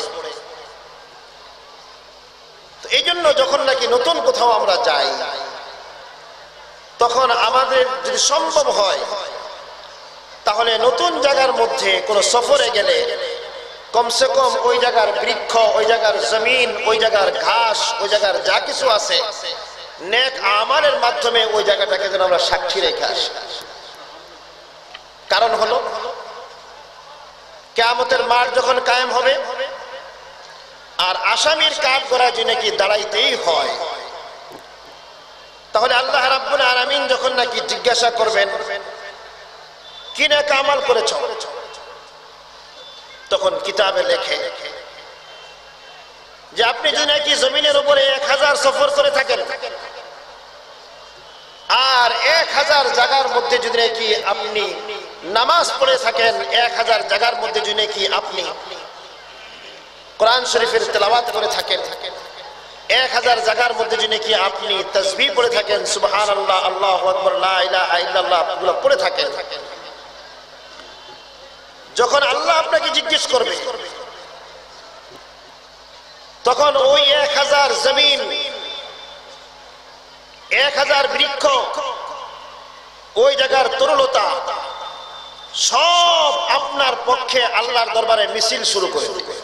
এই জন্য যখন নাকি নতুন কোথাও আমরা যাই, তখন আমাদের যদি সম্ভব হয়, তাহলে নতুন জায়গার মধ্যে কোনো সফরে গেলে কমসে কম ওই জায়গার বৃক্ষ, ওই জায়গার জমিন, ওই জায়গার ঘাস, ওই জায়গার যা কিছু আছে, নেক আমালের মাধ্যমে ওই জায়গাটাকে যেন আমরা সাক্ষী রেখে আসি। কারণ হলো কিয়ামতের মাঠ যখন কায়েম হবে আর আসামির কাঠ গড়ায় যে নাকি দাঁড়াইতেই হয়, তাহলে আল্লাহ রাব্বুল আলামিন যখন নাকি জিজ্ঞাসা করবেন কি নেক আমল করেছো, তখন কিতাবে লেখে যে আপনি যদি নাকি জমিনের উপরে 1000 সফর করে থাকেন আর 1000 জায়গার মধ্যে যদি নাকি আপনি নামাজ পড়ে থাকেন, 1000 জায়গার মধ্যে যদি নাকি আপনি কোরআন শরীফের তেলাওয়াত করে থাকেন, 1000 জায়গার মধ্যে যদি নাকি আপনি তাসবিহ পড়ে থাকেন, সুবহানাল্লাহ, আল্লাহু আকবার, লা ইলাহা ইল্লাল্লাহ এগুলো পড়ে থাকেন, যখন আল্লাহ আপনাকে জিজ্ঞেস করবে তখন ওই 1000 জমিন, 1000 বৃক্ষ, ওই জায়গার তরুলতা সব আপনার পক্ষে আল্লাহর দরবারে মিছিল শুরু করে দেবে।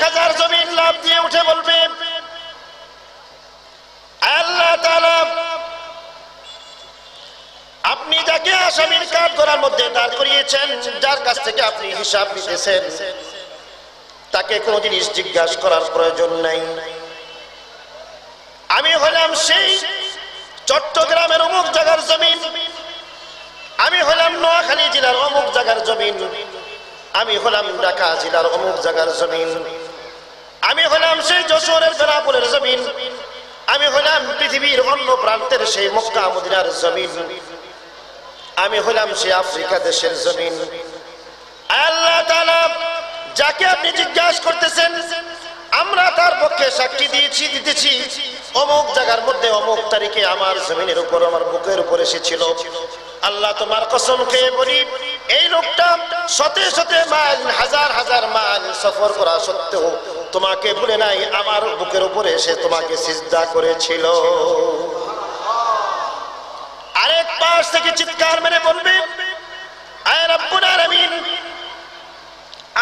1000 জমিন লাফ দিয়ে উঠে বলবে, আল্লাহ তাআলা আপনি যাকে আসামির কাঠগড়ার মধ্যে দাঁড় করিয়েছেন, যার কাছ থেকে আপনি হিসাব নিতেছেন, তাকে কোনো জিনিস জিজ্ঞাসা করার প্রয়োজন নাই। আমি হলাম সেই চট্টগ্রামের অমুক জায়গার জমিন, আমি হলাম নোয়াখালী জেলার অমুক জায়গার জমিন, আমি হলাম ঢাকা জেলার অমুক জায়গার জমিন, আমি হলাম সেই যশোরের বেনাপোলের জমিন, আমি হলাম পৃথিবীর অন্য প্রান্তের সেই মক্কা মদিনার জমিন, আমি হলাম সেই আফ্রিকা দেশের জমিন। আল্লাহ তাআলা যাকে আপনি জিজ্ঞাসা করতেছেন আমরা তার পক্ষে সাক্ষী দিতেছি অমুক জায়গার মধ্যে অমুক তারিখে আমার জমিনের উপর, আমার বুকের উপর এসেছিল। আল্লাহ তোমার কসম খেয়ে বলি, এই লোকটা শতে শতে মাইল, হাজার হাজার মাইল সফর করা সত্ত্বেও তোমাকে ভুলে নাই, আমার বুকের উপরে এসে তোমাকে সিজদা করেছিল। আরেক পাশ থেকে চিৎকার মেরে বলবে, আয় রব্বুল আলামিন,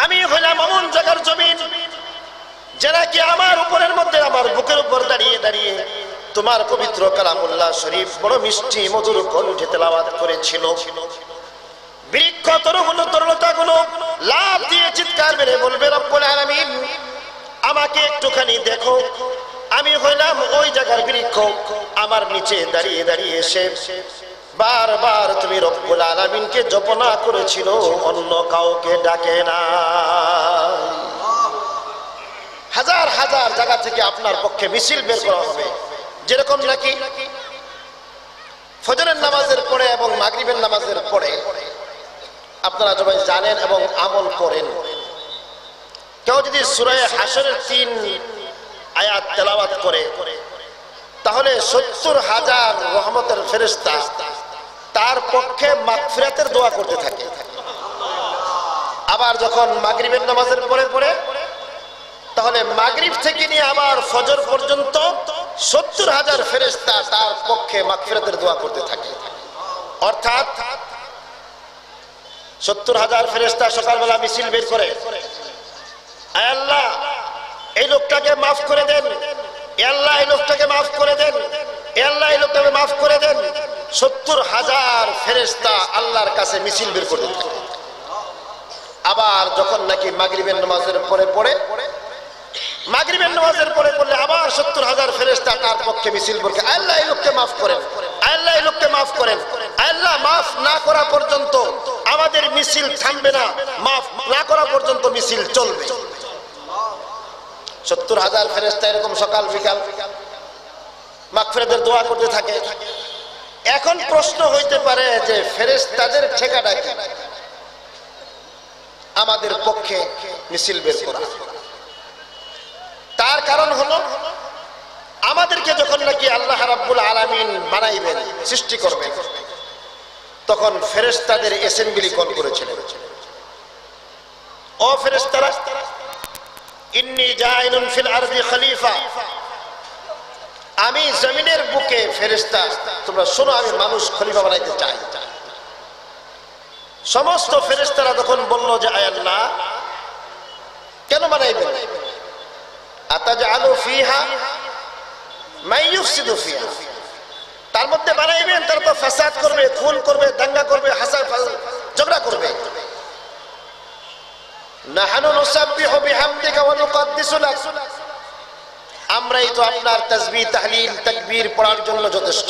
আমি হলাম এমন জায়গার জমিন যারা কি আমার উপরের মধ্যে, আমার বুকের উপর দাঁড়িয়ে দাঁড়িয়ে তোমার পবিত্র কালামুল্লাহ শরীফ বড় মিষ্টি মধুর কণ্ঠে তেলাওয়াত করেছিল। বৃক্ষ তরুগুলো, তরুলতাগুলো লাফ দিয়ে চিৎকার মেরে বলবে, রব্বুল আলামিন আমাকে একটুখানি দেখো, আমি হইলাম ওই জায়গার বৃক্ষ, আমার নিচে দাঁড়িয়ে দাঁড়িয়ে এসে বারবার তুমি রব্বুল আলামিনকে জপনা করেছিল, অন্য কাউকে ডাকে না। হাজার হাজার জায়গা থেকে আপনার পক্ষে মিছিল বের করা হবে। যেরকম নাকি ফজরের নামাজের পরে এবং মাগরিবের নামাজের পরে আপনারা সবাই জানেন এবং আমল করেন, কেউ যদি সূরা হাশরের 3 আয়াত তেলাওয়াত করে তাহলে 70,000 রহমতের ফেরেশতা তার পক্ষে মাগফিরাতের দোয়া করতে থাকে। আবার যখন মাগরিবের নামাজের পরে পড়ে তাহলে মাগরিব থেকে নিয়ে আবার ফজর পর্যন্ত 70,000 ফেরেশতা তার পক্ষে মাগফিরাতের দোয়া করতে থাকে। অর্থাৎ 70,000 ফেরেশতা সকালবেলা মিছিল বের করে, আয় আল্লাহ এই লোকটাকে মাফ করে দেন, আল্লাহ এই লোকটাকে মাফ করে দেন, আল্লাহ এই লোকটাকে মাফ করে দেন। 70,000 ফেরেশতা আল্লাহর কাছে মিছিল বের করতে থাকে। আবার যখন নাকি মাগরিবের নামাজের পরে পড়ে, মাগরিবের নামাজের পরে পড়লে আবার 70,000 ফেরেশতা তার পক্ষে মিছিল বের করে, আল্লাহ এই লোককে মাফ করেন, আল্লাহ এই লোককে মাফ করেন। আল্লাহ মাফ না করা পর্যন্ত আমাদের মিছিল থামবে না, মাফ না করা পর্যন্ত মিছিল চলবে। 70,000 ফেরেশতা এরকম সকাল বিকাল মাগফিরাতের দোয়া করতে থাকে। এখন প্রশ্ন হইতে পারে যে ফেরেশতাদের ঠেকাটা কি আমাদের পক্ষে মিছিল বের করা? তার কারণ হলো আমাদেরকে যখন নাকি আল্লাহ রাব্বুল আলামিন বানাইবেন, সৃষ্টি করবেন, তখন ফেরেশতাদের অ্যাসেম্বলি কল করেছিলেন, ও ফেরেশতারা ইন্নী জাইলুন ফিল আরদি খলিফা, আমি জমিনের বুকে ফেরেশতা, তোমরা শোনো আমি মানুষ খলিফা বানাইতে চাই। সমস্ত ফেরেশতারা তখন বলল যে আয় আল্লাহ কেন বানাইবেন? আতাজআলু ফিহা মান ইউফসিদু ফিহা, তার মধ্যে বানাইবেন তারা তো ফাসাদ করবে, খুন করবে, দাঙ্গা করবে, ঝগড়া করবে। নাহনু নুসাব্বিহু বিহামদিকা ওয়া নুকদ্দিসু লাক, আমরাই তো আপনার তাসবিহ তাহলিল তাকবীর পড়ার জন্য যথেষ্ট।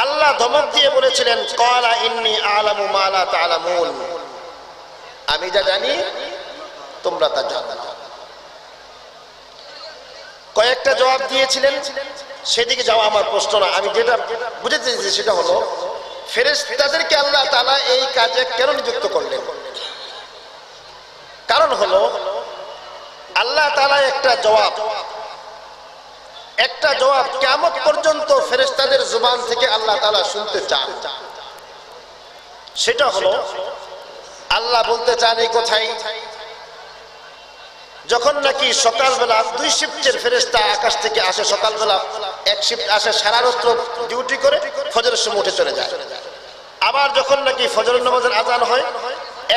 আল্লাহ ধমক দিয়ে বলেছিলেন ক্বালা ইন্নী আ'লামু মা লা তা'লামুন, আমি যা জানি তোমরা তা জানো না। কয়েকটা জবাব দিয়েছিলেন, সেদিকে যাওয়া আমার প্রশ্ন না। আমি যেটা বুঝতে চেয়েছি সেটা হলো ফেরেশতাদেরকে আল্লাহ তাআলা এই কাজে কেন নিযুক্ত করলেন? কারণ হলো আল্লাহ তাআলা একটা জবাব কিয়ামত পর্যন্ত ফেরেশতাদের জবান থেকে আল্লাহ তাআলা শুনতে চান। সেটা হলো আল্লাহ বলতে চান এই কথাই, যখন নাকি সকালবেলা 2 শিফটের ফেরেশতা আকাশ থেকে আসে, সকালবেলা এক শিফট আসে সারা রাত ডিউটি করে ফজরের সময় উঠে চলে যায়। আবার যখন নাকি ফজরের নামাজের আজান হয়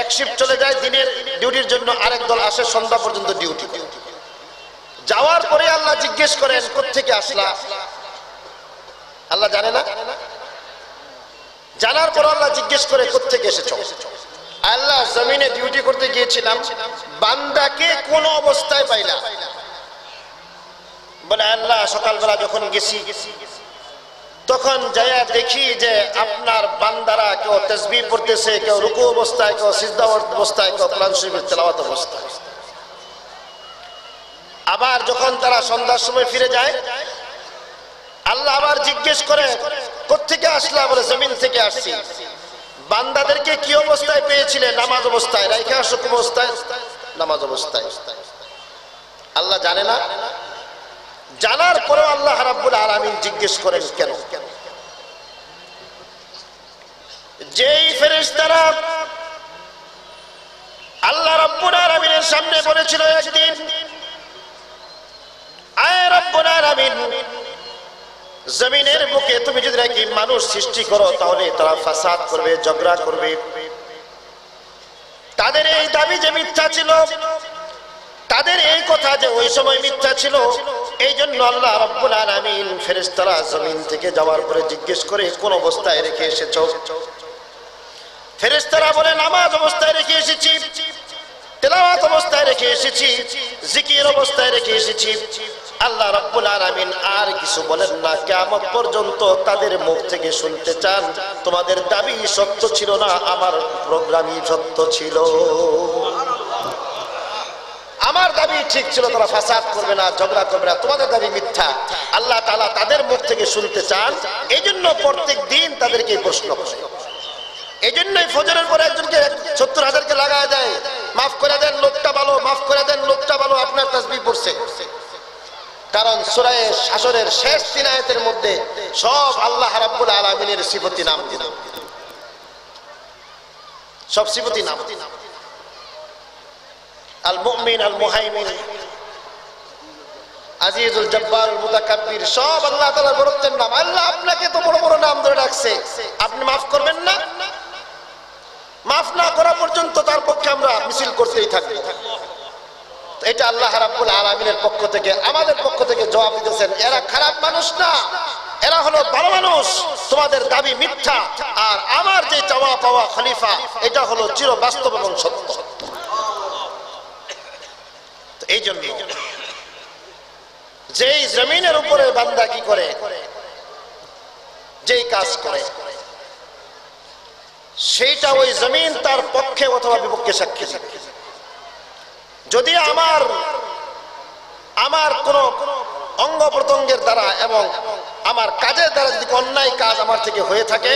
এক শিফট চলে যায় দিনের ডিউটির জন্য, আরেক দল আসে সন্ধ্যা পর্যন্ত ডিউটি। যাওয়ার পরে আল্লাহ জিজ্ঞেস করেন কোত্থেকে আসলা? আল্লাহ জানে না? জানার পর আল্লাহ জিজ্ঞেস করে কোত্থেকে এসেছো? আল্লাহ জমিনে ডিউটি করতে গিয়েছিলাম, বান্দাকে কোন অবস্থায় পাইলা? বলে আল্লাহ সকালবেলা যখন গেছি তখন যায়া দেখি যে আপনার বান্দারা কেউ তাসবিহ পড়তেছে, কেউ রুকু অবস্থায়, কেউ সিজদা অবস্থায়, কেউ কোরআন শরীফের তেলাওয়াত অবস্থায়। আবার যখন তারা সন্ধ্যার সময় ফিরে যায় আল্লাহ আবার জিজ্ঞেস করে কোত্থেকে আসলা? বলে জমিন থেকে আসছি। বান্দাদেরকে কি অবস্থায় পেয়েছিলে? নামাজ অবস্থায়, রাইখা রুকু অবস্থায়, নামাজ অবস্থায়। আল্লাহ জানে না? জানার পরেও আল্লাহ রাব্বুল আলামিন জিজ্ঞেস করেন কেন? যেই ফেরেশতারা আল্লাহ রাব্বুল আলামিনের সামনে বলেছিল একদিন, আয় রাব্বুল আলামিন, জমিনের বুকে তুমি যদি নাকি মানুষ সৃষ্টি করো তাহলে তারা ফাসাদ করবে, ঝগড়া করবে। তাদের এই দাবি যে মিথ্যা ছিল, তাদের এই কথা যে ওই সময় মিথ্যা ছিল, এই জন্য আল্লাহ রাব্বুল আলামিন ফেরেশতারা জমিন থেকে যাওয়ার পরে জিজ্ঞেস করে কোন অবস্থায় রেখে এসেছো? ফেরেশতারা বলে নামাজ অবস্থায় রেখে এসেছি, তেলাওয়াত অবস্থায় রেখে এসেছি, জিকির অবস্থায় রেখে এসেছি। আল্লাহ রাব্বুল আলামিন আর কিছু বলেন না, কিয়ামত পর্যন্ত তাদের মুখ থেকে শুনতে চান তোমাদের দাবি সত্য ছিল না, আমার প্রোগ্রামই সত্য ছিল, আমার দাবি ঠিক ছিল, তারা ফাসাদ করবে না, ঝগড়া করবে না, তোমাদের দাবি মিথ্যা। আল্লাহ তাআলা তাদের মুখ থেকে শুনতে চান, এই জন্য প্রত্যেক দিন তাদেরকে প্রশ্ন করে। এই জন্যই ফজরের পরে একজনকে 70,000কে লাগায় দেয়, মাফ করে দেন লোকটা ভালো, মাফ করে দেন লোকটা ভালো, আপনার তাসবিহ পড়ছে। কারণ সূরা হাশরের শেষ 3 আয়াতের মধ্যে সব আল্লাহ রাব্বুল আলামিনের সিফতি নাম দিল, সব সিফতি নাম। আল মুমিন, আল মুহাইমিন, আজিজুল জব্বারুল মুতাকাব্বির, সব আল্লাহ তাআলার বড়ত্বের নাম। আল্লাহ আপনাকে তো বড় বড় নাম ধরে ডাকছে, আপনি মাফ করবেন না? মাফ না করা পর্যন্ত তার পক্ষে আমরা মিছিল করতেই থাকব। এটা আল্লাহ রাব্বুল আলামিনের পক্ষ থেকে, আমাদের পক্ষ থেকে জবাব দিতেছেন, এরা খারাপ মানুষ না, এরা হলো ভালো মানুষ, তোমাদের দাবি মিথ্যা, আর আমার যে চাওয়া পাওয়া খলিফা এটা হলো চির বাস্তব এবং সত্য। এই জন্য যেই জমিনের উপরে বান্দা কি করে, যেই কাজ করে, সেইটা ওই জমিন তার পক্ষে অথবা বিপক্ষে সাক্ষী দিবে। যদি আমার কোন অঙ্গ প্রত্যঙ্গের দ্বারা এবং আমার কাজের দ্বারা যদি অন্যায় কাজ আমার থেকে হয়ে থাকে,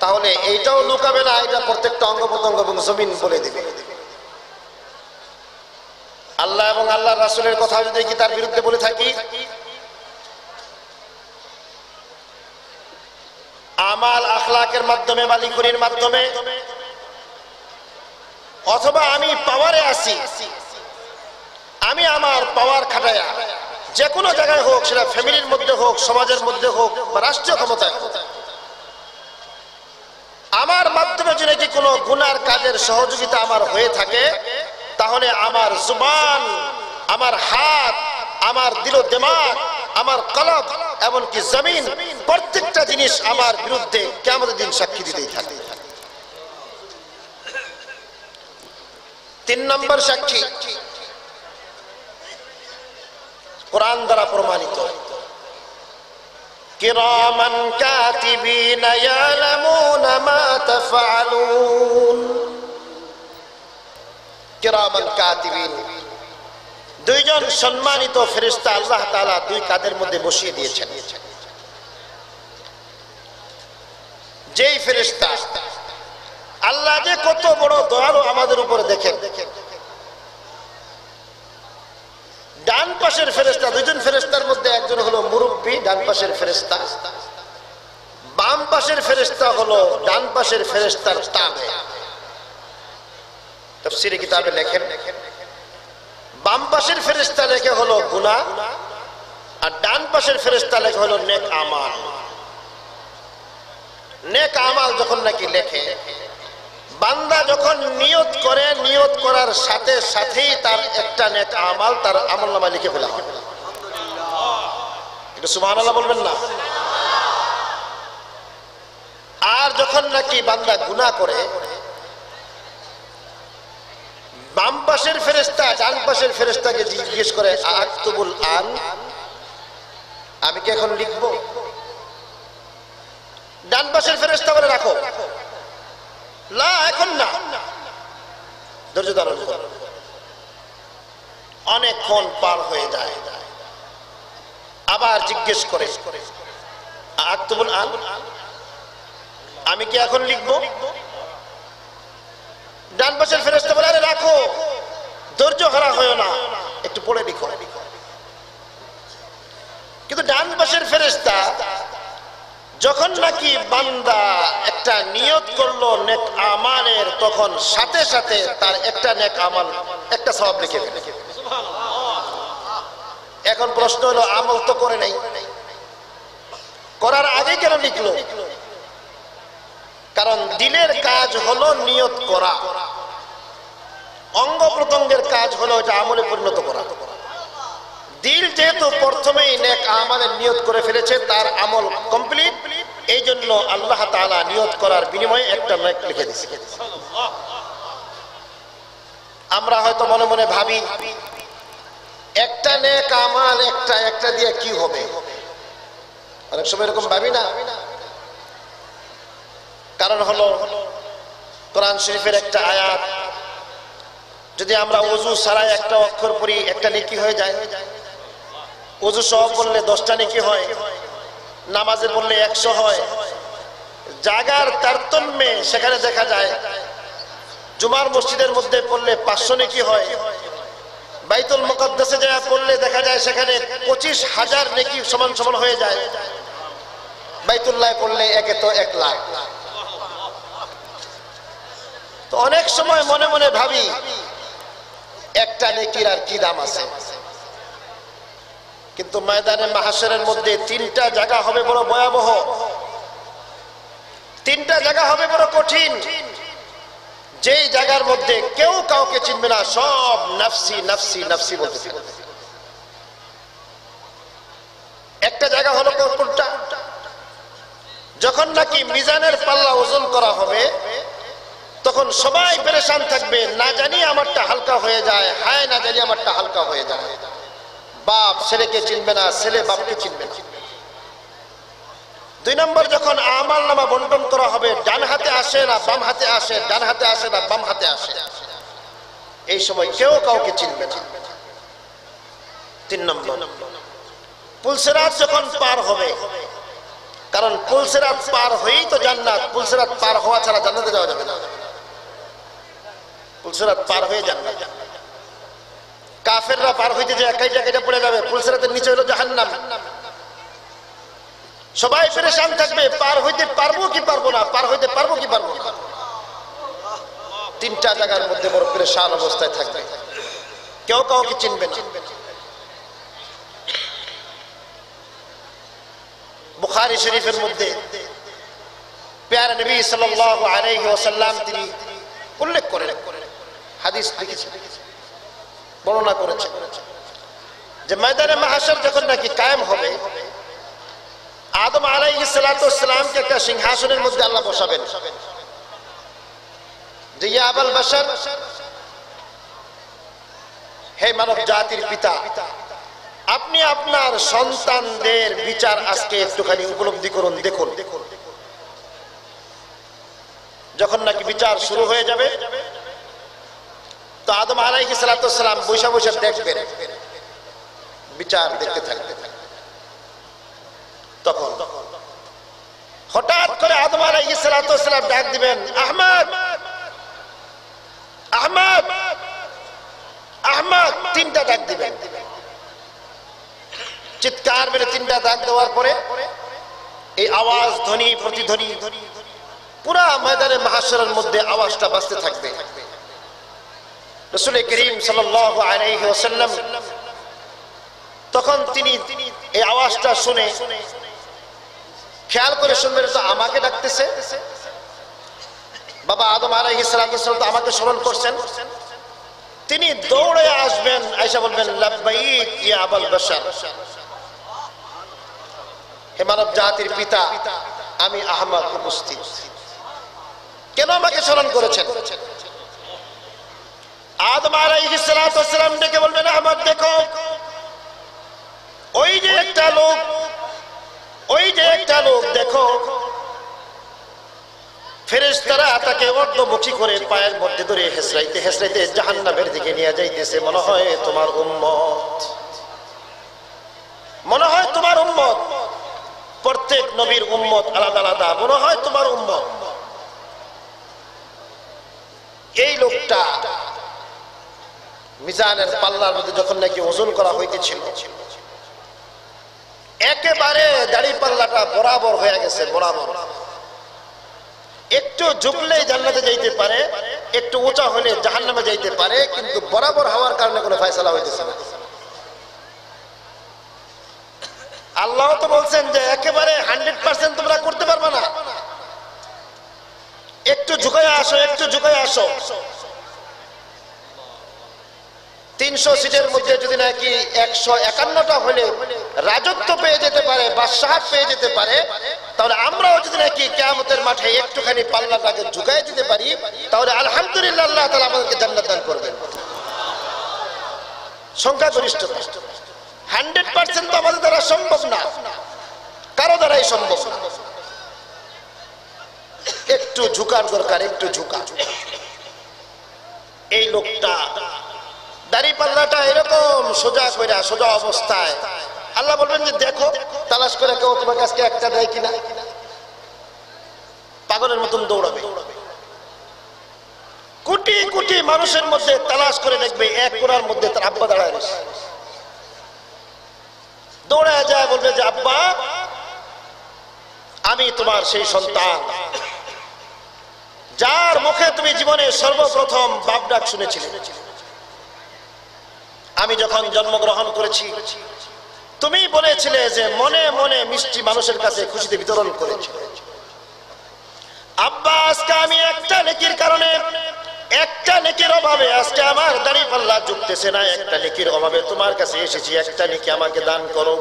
তাহলে এইটাও লুকাবে না, এটা প্রত্যেকটা অঙ্গ প্রত্যঙ্গ এবং জমিন বলে দিবে। আল্লাহ এবং আল্লাহর রাসূলের কথা যদি কি তার বিরুদ্ধে বলে থাকি, আমাল আখলাকের মাধ্যমে, মালিকুরির মাধ্যমে, অথবা আমি পাওয়ারে আছি, আমি আমার পাওয়ার খাটায়া যে কোনো জায়গায় হোক, সেটা ফ্যামিলির মধ্যে হোক, সমাজের মধ্যে হোক, বা রাষ্ট্রীয় ক্ষমতায় হোক, আমার মাধ্যমে যদি কি কোনো গুনার কাজের সহযোগিতা আমার হয়ে থাকে, তাহলে আমার জুবান, আমার হাত, আমার দিল দিমাগ, আমার কলব, এমনকি জমিন, প্রত্যেকটা জিনিস আমার বিরুদ্ধে কিয়ামতের দিন সাক্ষী দিতেই থাকে। তিন নম্বর সাক্ষী কোরআন দ্বারা প্রমাণিত, কিরামান কাতিবিনা ইয়ালামুনা মা তাফআলুন। কিরামান কাতিবিন, দুইজন সম্মানিত ফেরেশতা আল্লাহ তাআলা দুই কাঁধের মধ্যে বসিয়ে দিয়েছেন। যেই ফেরেশতা, আল্লাহ যে কত বড় দয়ালু আমাদের উপরে দেখেন। ডান পাশের ফেরেশতা, দুইজন ফেরেশতার মধ্যে একজন হলো মুরব্বী, ডান পাশের ফেরেশতা। বাম পাশের ফেরেশতা হলো ডান পাশের ফেরেশতার তাবে। তাফসীরে কিতাবে লেখেন, বাম পাশের ফেরেশতা লেখে হলো গুনাহ, আর ডান পাশের ফেরেশতা লেখে হলো নেক আমাল। নেক আমাল যখন নাকি লেখে, বান্দা যখন নিয়ত করে, নিয়ত করার সাথে সাথেই তার একটা নেক আমাল তার আমলনামায় লিখে ফেলা হয়। একটু সুবহানাল্লাহ বলবেন না? আর যখন নাকি বান্দা গুনাহ করে, বাম পাশের ফেরেশতা ডান পাশের ফেরেশতাকে জিজ্ঞেস করে, আক্তুবুল আন, আমি কি এখন লিখবো? ডান পাশের ফেরেশতা বলে, রাখো, লা, এখন না, ধৈর্য ধারণ করো। অনেকক্ষণ পার হয়ে যায়, আবার জিজ্ঞেস করে, আক্তুবুল আন, আমি কি এখন লিখবো? ডান পাশের ফেরেশতা বলে, আরে রাখো, ধৈর্য হারা হয় না, একটু পড়ে লিখো। কিন্তু ডান পাশের ফেরেশতা যখন নাকি বান্দা একটা নিয়ত করলো নেক আমালের, তখন সাথে সাথে তার একটা নেক আমাল, একটা সওয়াব লিখে ফেলে। এখন প্রশ্ন হলো, আমল তো করে নাই, করার আগে কেন লিখলো? কারণ দিলের কাজ হলো নিয়ত করা, অঙ্গ প্রত্যঙ্গের কাজ হলো এটা আমলে পরিণত করা। দিল যেহেতু প্রথমেই নেক আমালের নিয়ত করে ফেলেছে, তার আমল কমপ্লিট, এই জন্য আল্লাহ তাআলা নিয়ত করার বিনিময়ে একটা নেক লিখে দিয়েছে। আমরা হয়তো মনে মনে ভাবি, একটা নেক আমাল একটা দিয়ে কি হবে? অনেক সময় এরকম ভাবি না? কারণ হলো কোরআন শরীফের একটা আয়াত, যদি আমরা ওযু ছাড়াই একটা অক্ষর পড়ি, একটা নেকি হয়ে যায়। ওযু সহ পড়লে 10টা নেকি হয়, নামাজে পড়লে 100 হয়। জায়গার তারতম্যে সেখানে দেখা যায় জুমার মসজিদের মধ্যে পড়লে 500 নেকি হয়, বাইতুল মুকাদ্দাসে যায় পড়লে দেখা যায় সেখানে 25,000 নেকি সমান সমান হয়ে যায়। বাইতুল্লাহ পড়লে একে তো 1 লাখ। তো অনেক সময় মনে মনে ভাবি, একটা নেকির আর কি দাম আছে? কিন্তু ময়দানে মাহশরের মধ্যে 3টা জায়গা হবে বড় ভয়াবহ, 3টা জায়গা হবে বড় কঠিন, যেই জায়গার মধ্যে কেউ কাউকে চিনবে না, সব নাফসি নাফসি নাফসি বলতে থাকবে। একটা জায়গা হলো কোনটা? যখন নাকি মিজানের পাল্লা ওজন করা হবে, তখন সবাই পেরেশান থাকবে, না জানি আমারটা হালকা হয়ে যায়, হায় না জানি আমারটা হালকা হয়ে যায়। বাপ ছেলেকে চিনবে না, ছেলে বাপকে চিনবে না। 2 নম্বর, যখন আমল নামা বন্টন করা হবে, ডান হাতে আসে না বাম হাতে আসে, ডান হাতে আসে না বাম হাতে আসে, এই সময় কেউ কাউকে চিনবে না। 3 নম্বর, পুলসিরাত যখন পার হবে, কারণ পুলসিরাত পার হয়েই তো জান্নাত, পুলসিরাত পার হওয়া ছাড়া জান্নাতে যাওয়া যাবে না। পুলসিরাত পার হয়ে জান্নাত। কাফেররা পার হইতে যে একাই জায়গাটা পড়ে যাবে, পুলসিরাতের নিচে হলো জাহান্নাম। সবাই পেরেশান থাকবে, পার হইতে পারবো কি পারবো না, পার হইতে পারবো কি পারবো না। 3টা জায়গার মধ্যে বড় পেরেশান অবস্থায় থাকবে, কেউ কাউকে চিনবে না। বুখারী শরীফের মধ্যে প্যারা নবী সাল্লাল্লাহু আলাইহি ওয়াসাল্লাম তিনি উল্লেখ করেন, হাদিস লিখেছেন, বর্ণনা করেছেন যে ময়দানে মাহশর যখন নাকি কায়েম হবে, আদম আলাইহিস সালাতু ওয়াস সালামকে একটা সিংহাসনের মধ্যে আল্লাহ বসাবেন, যে ইয়া আবাল বাশার, হে মানব জাতির পিতা, আপনি আপনার সন্তানদের বিচার আজকে একটুখানি উপলব্ধি করুন। দেখুন, যখন নাকি বিচার শুরু হয়ে যাবে, তো আদম আলাইহিস সালাম বৈশা বৈশা দেখবেন, বিচার দেখতে থাকবে। তখন হঠাৎ করে আদম আলাইহিস সালাম ডাক দিবেন, আহমদ, আহমদ, আহমদ, তিনটা ডাক দিবেন। চিৎকার মেরে তিনটা ডাক দেওয়ার পরে এই আওয়াজ, ধ্বনি, প্রতিধ্বনি পুরা ময়দানে মাহশরের মধ্যে আওয়াজটা বাজতে থাকবে। রাসূল করিম সাল্লাল্লাহু আলাইহি ওয়াসাল্লাম তখন তিনি এই আওয়াজটা শুনে খেয়াল করে শুনবেন, তো আমাকে ডাকতেছে, বাবা আদম আলাইহিস সালাম তো আমাকে স্মরণ করছেন। তিনি দৌড়ে আসবেন, আয়েশা বলবেন, লাব্বাইক ইয়া আবুল বাশার, হে মানব জাতির পিতা, আমি আহমদ উপস্থিত। কেন আমাকে স্মরণ করেছেন? আদম আলাইহিস সালাম ডেকে বলবেন, আহমদ দেখো, ওই যে একটা লোক, ওই যে একটা লোক দেখো, ফেরেশতারা তাকে অর্ধমুখী করে পায়ের মধ্যে ধরে হেসরাইতে হেসরাইতে জাহান্নামের দিকে নিয়ে যাইতেছে। মনে হয় তোমার উম্মত, মনে হয় তোমার উম্মত। প্রত্যেক নবীর উম্মত আলাদা আলাদা, মনে হয় তোমার উম্মত। এই লোকটা মিজানের পাল্লার মধ্যে যখন নাকি ওজন করা হইতেছিল, একেবারে দাড়ি পাল্লাটা বরাবর হয়ে গেছে, বরাবর। একটু ঝুঁকলেই জান্নাতে যাইতে পারে, একটু উঁচা হলে জাহান্নামে যাইতে পারে, কিন্তু বরাবর হওয়ার কারণে কোনো ফয়সালা হইতেছে না। আল্লাহ তো বলছেন যে একেবারে 100% তোমরা করতে পারবে না, একটু ঝুঁকায় আসো, একটু ঝুঁকায় আসো। 300 সিটের মধ্যে যদি নাকি 151টা হলে রাজত্ব পেয়ে যেতে পারে, বাদশাহত পেয়ে যেতে পারে, তাহলে আমরাও যদি নাকি কিয়ামতের মাঠে একটুখানি পাল্লাটাকে ঝুঁকায় দিতে পারি, তাহলে আলহামদুলিল্লাহ আল্লাহ তাআলা আমাদেরকে জান্নাত দান করবেন। সংখ্যাগরিষ্ঠতা 100% তো আমাদের দ্বারা সম্ভব না, কারো দ্বারাই সম্ভব না। একটু ঝুঁকার দরকার, একটু ঝুঁকা। এই লোকটা দাড়ি পাল্লাটা এরকম সোজা কইরা, সোজা অবস্থায়, আল্লাহ বলবেন যে দেখো, তালাশ করে কেউ তোমার কাছে একটা দেয় কিনা। পাগলের মতন দৌড়াবে, কোটি কোটি মানুষের মধ্যে তালাশ করে দেখবে, এক কোণার মধ্যে তার আব্বা দাঁড়ায় রয়েছে। দৌড়ায় যায়, বলবে যে আব্বা, আমি তোমার সেই সন্তান যার মুখে তুমি জীবনে সর্বপ্রথম বাপ ডাক শুনেছিলে। আমি যখন জন্মগ্রহণ করেছি, তুমি বলেছিলে যে মনে মনে মিষ্টি মানুষের কাছে খুশিতে বিতরণ করেছিল। আব্বা, আজকে আমি একটা নেকির কারণে, একটা নেকির অভাবে আজকে আমার দাড়ি পাল্লা ঝুঁকতেছে না, একটা নেকির অভাবে তোমার কাছে এসেছি, একটা নেকি আমাকে দান করো।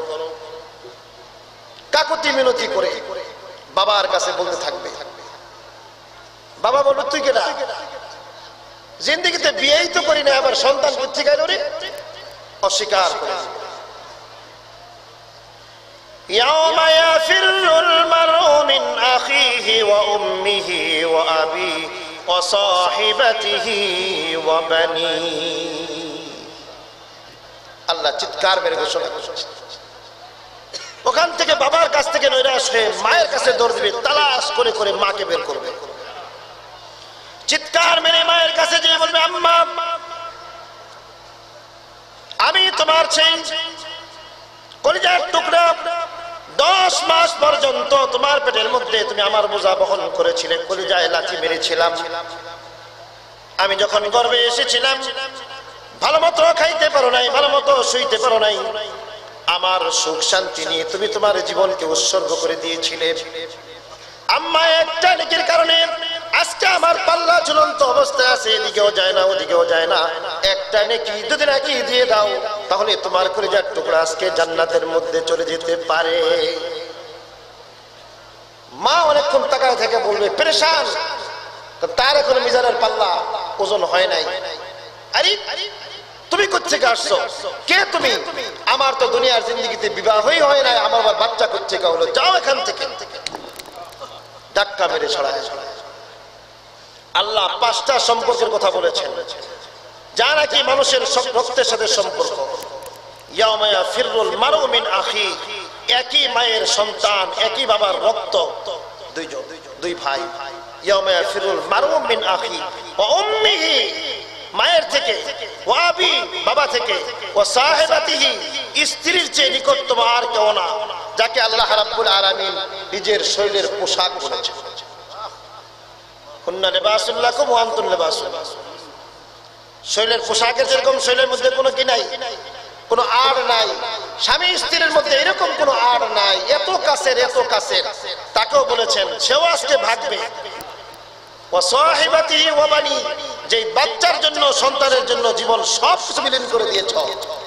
কাকুতি মিনতি করে বাবার কাছে বলতে থাকবে। বাবা বলবে, তুই কেডা? জিন্দেগিতে বিয়েই তো করি না, আবার সন্তান কোথা গেল রে? অস্বীকার করে। ইয়াউমা ইয়াফিরুল মারউ মিন আখিহি ওয়া উম্মিহি ওয়া আবিহি ওয়া সাহিবাতিহি ওয়া বানি। আল্লাহ চিৎকার মেরে ঘোষণা করছে, ওখান থেকে বাবার কাছ থেকে নৈরাশ হয়ে মায়ের কাছে দৌড় দিবে, তালাশ করে করে মাকে বের করবে। চিৎকার মেরে মায়ের কাছে যেয়ে বলবে, আম্মা, আমি তোমার সেই কলিজার টুকরা, 10 মাস পর্যন্ত তোমার পেটের মধ্যে তুমি আমার বোঝা বহন করেছিলে, কলিজায় লাথি মেরেছিলাম। আমি যখন গর্ভে এসেছিলাম, ভালো মতো খাইতে পারো নাই, ভালো মতো শুইতে পারো নাই, আমার সুখ শান্তি নিয়ে তুমি তোমার জীবনকে উৎসর্গ করে দিয়েছিলে। আম্মা, একটা নেকির কারণে আজকে আমার পাল্লা ঝুলন্ত অবস্থায় আছে, এদিকেও যায় না ওদিকেও যায় না। একটা নেকি যদি নাকি দিয়ে দাও, তাহলে তোমার কলিজার টুকরা আজকে জান্নাতের মধ্যে চলে যেতে পারে। মা অনেকক্ষণ তাকায় থেকে বলবে, পেরেশান, তার এখন মিজানের পাল্লা ওজন হয় নাই। আরে তুমি কোত্থেকে আসছো, কে তুমি? আমার তো দুনিয়ার জিন্দগিতে বিবাহই হয় নাই, আমার আবার বাচ্চা কোত্থেকে হলো, যাও এখান থেকে। ধাক্কা মেরে ছড়ায়। আল্লাহ 5টা সম্পর্কের কথা বলেছেন যা নাকি মানুষের রক্তের সাথে সম্পর্ক। ইয়াউমা ইয়াফিরুল মারউ মিন আখি, একই মায়ের সন্তান, একই বাবার রক্ত, দুই ভাই। ইয়াউমা ইয়াফিরুল মারউ মিন আখি ওয়া উম্মিহি, মায়ের থেকে, ওয়া আবি, বাবা থেকে, ওয়া সাহিবাতিহি, স্ত্রীর চেয়ে নিকটতম আর কেউ না, যাকে আল্লাহ রাব্বুল আলামিন নিজের শরীরের পোশাক বলেছেন। হুন্না লিবাসুল লাকুম ওয়া আনতুম লিবাসুল লাহুম। শরীরের পোশাকের যেরকম শরীরের মধ্যে কোনো কি নাই, কোনো আড় নাই, স্বামী স্ত্রীর মধ্যে এরকম কোনো আড় নাই, এত কাছের এত কাছের, তাকেও বলেছেন সেও আজকে ভাগবে। ওয়া সাহিবাতিহি ওয়া বানি, যে বাচ্চার জন্য, সন্তানের জন্য জীবন সব কিছু বিলীন করে দিয়েছ,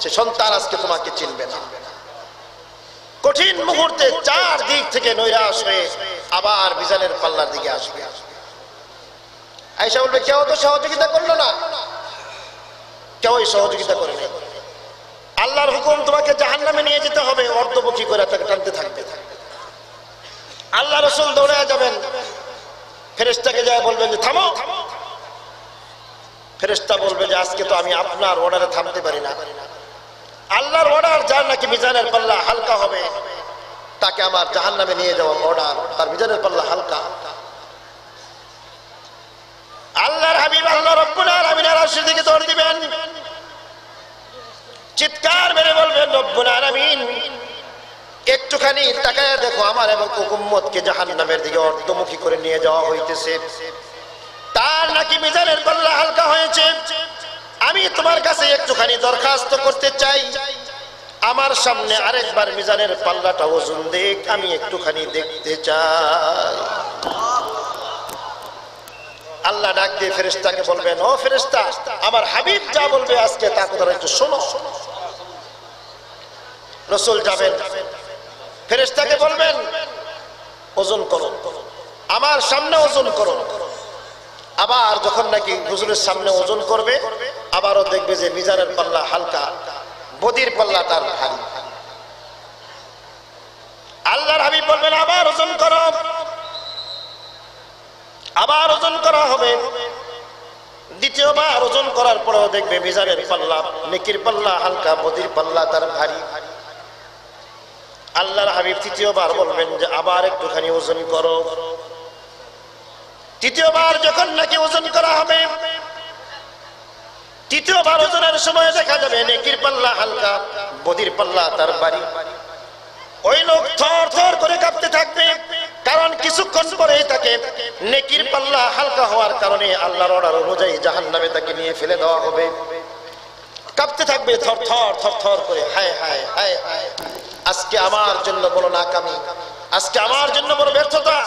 সে সন্তান আজকে তোমাকে চিনবে না। কঠিন মুহূর্তে 4 দিক থেকে নৈরাশ হয়ে আবার মিজানের পাল্লার দিকে আসবে। আয়েশা বলবে, কেউ তো সহযোগিতা করলো না, কেউই সহযোগিতা করে না। আল্লাহর হুকুম, তোমাকে জাহান্নামে নিয়ে যেতে হবে, অর্ধপক্ষী করে তাকে টানতে থাকবে। আল্লাহ রাসূল দৌড়ে যাবেন, ফেরেশতাকে যায় বলবেন যে থামো। ফেরেশতা বলবে যে আজকে তো আমি আপনার অর্ডারে থামতে পারি না। আল্লাহর অর্ডার, যার নাকি মিজানের পাল্লা হালকা হবে, তাকে আমার জাহান্নামে নিয়ে যাওয়ার অর্ডার, তার মিজানের পাল্লা হালকা। আল্লাহর হাবিব আল্লাহ রাব্বুল আলামিনের আরশের দিকে দৌড় দিবেন, চিৎকার মেরে বলবেন, রব্বুল আলামিন একটুখানি তাকায় দেখো, আমার এবং উম্মতকে জাহান্নামের দিকে অর্ধমুখী করে নিয়ে যাওয়া হইতেছে, তার নাকি মিজানের পাল্লা হালকা হয়েছে। আমি তোমার কাছে একটুখানি দরখাস্ত করতে চাই, আমার সামনে আরেকবার মিজানের পাল্লাটা ওজন দেখ, আমি একটুখানি দেখতে চাই। আল্লাহ ডাক দিয়ে ফেরেশতাকে বলবেন, ও ফেরেশতা, আমার হাবিব যা বলবে আজকে তা কথা একটু শোনো। রাসূল যাবেন, ফেরেশতাকে বলবেন ওজন করো, আমার সামনে ওজন করো। আবার যখন নাকি হুজুরের সামনে ওজন করবে, আবারও দেখবে যে মিজানের পাল্লা হালকা, বদির পাল্লা তার ভারী। আল্লাহর হাবিব বলবেন আবার ওজন করো, আবার ওজন করা হবে। দ্বিতীয়বার ওজন করার পরেও দেখবে মিজানের পাল্লা, নেকির পাল্লা হালকা, বদির পাল্লা তার ভারী। আল্লাহর হাবিব তৃতীয়বার বলবেন যে আবার একটুখানি ওজন করো। তৃতীয়বার যখন নাকি ওজন করা হবে, তৃতীয়বার ওজনের সময় দেখা যাবে নেকির পাল্লা হালকা, বদির পাল্লা তার ভারী। ওই লোক থর থর করে কাঁপতে থাকবে, কারণ কিছুক্ষণ পরেই তাকে নেকির পাল্লা হালকা হওয়ার কারণে আল্লাহর অর্ডার অনুযায়ী জাহান্নামে তাকে নিয়ে ফেলে দেওয়া হবে। কাঁপতে থাকবে থর থর থর থর করে, হায় হায় হায় হায়, আজকে আমার জন্য বড় নাকামি, আজকে আমার জন্য বড় ব্যর্থতা,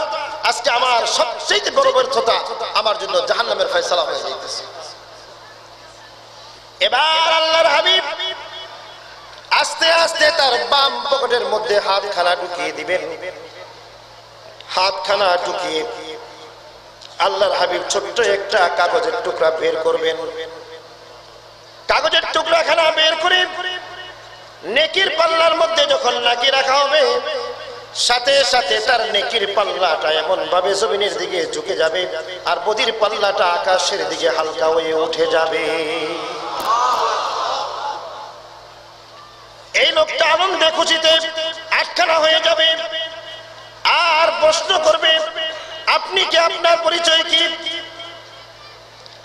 আজকে আমার সবচেয়ে বড় ব্যর্থতা, আমার জন্য জাহান্নামের ফয়সালা হয়ে যাইতেছে। এবার আল্লাহর হাবিব আস্তে আস্তে তার বাম পকেটের মধ্যে হাতখানা ঢুকিয়ে দিবেন। হাতখানা ঢুকিয়ে আল্লাহর হাবিব ছোট্ট একটা কাগজের টুকরা বের করবেন। কাগজের টুকরাখানা বের করে নেকির পাল্লার মধ্যে যখন নাকি রাখা হবে, সাথে সাথে তার নেকির পাল্লাটা এমন ভাবে জমিনের দিকে ঝুঁকে যাবে, আর বদির পাল্লাটা আকাশের দিকে হালকা হয়ে উঠে যাবে। এই লোকটা আনন্দে খুশিতে আটখানা হয়ে যাবে, আর প্রশ্ন করবে, আপনি কি, আপনার পরিচয় কি,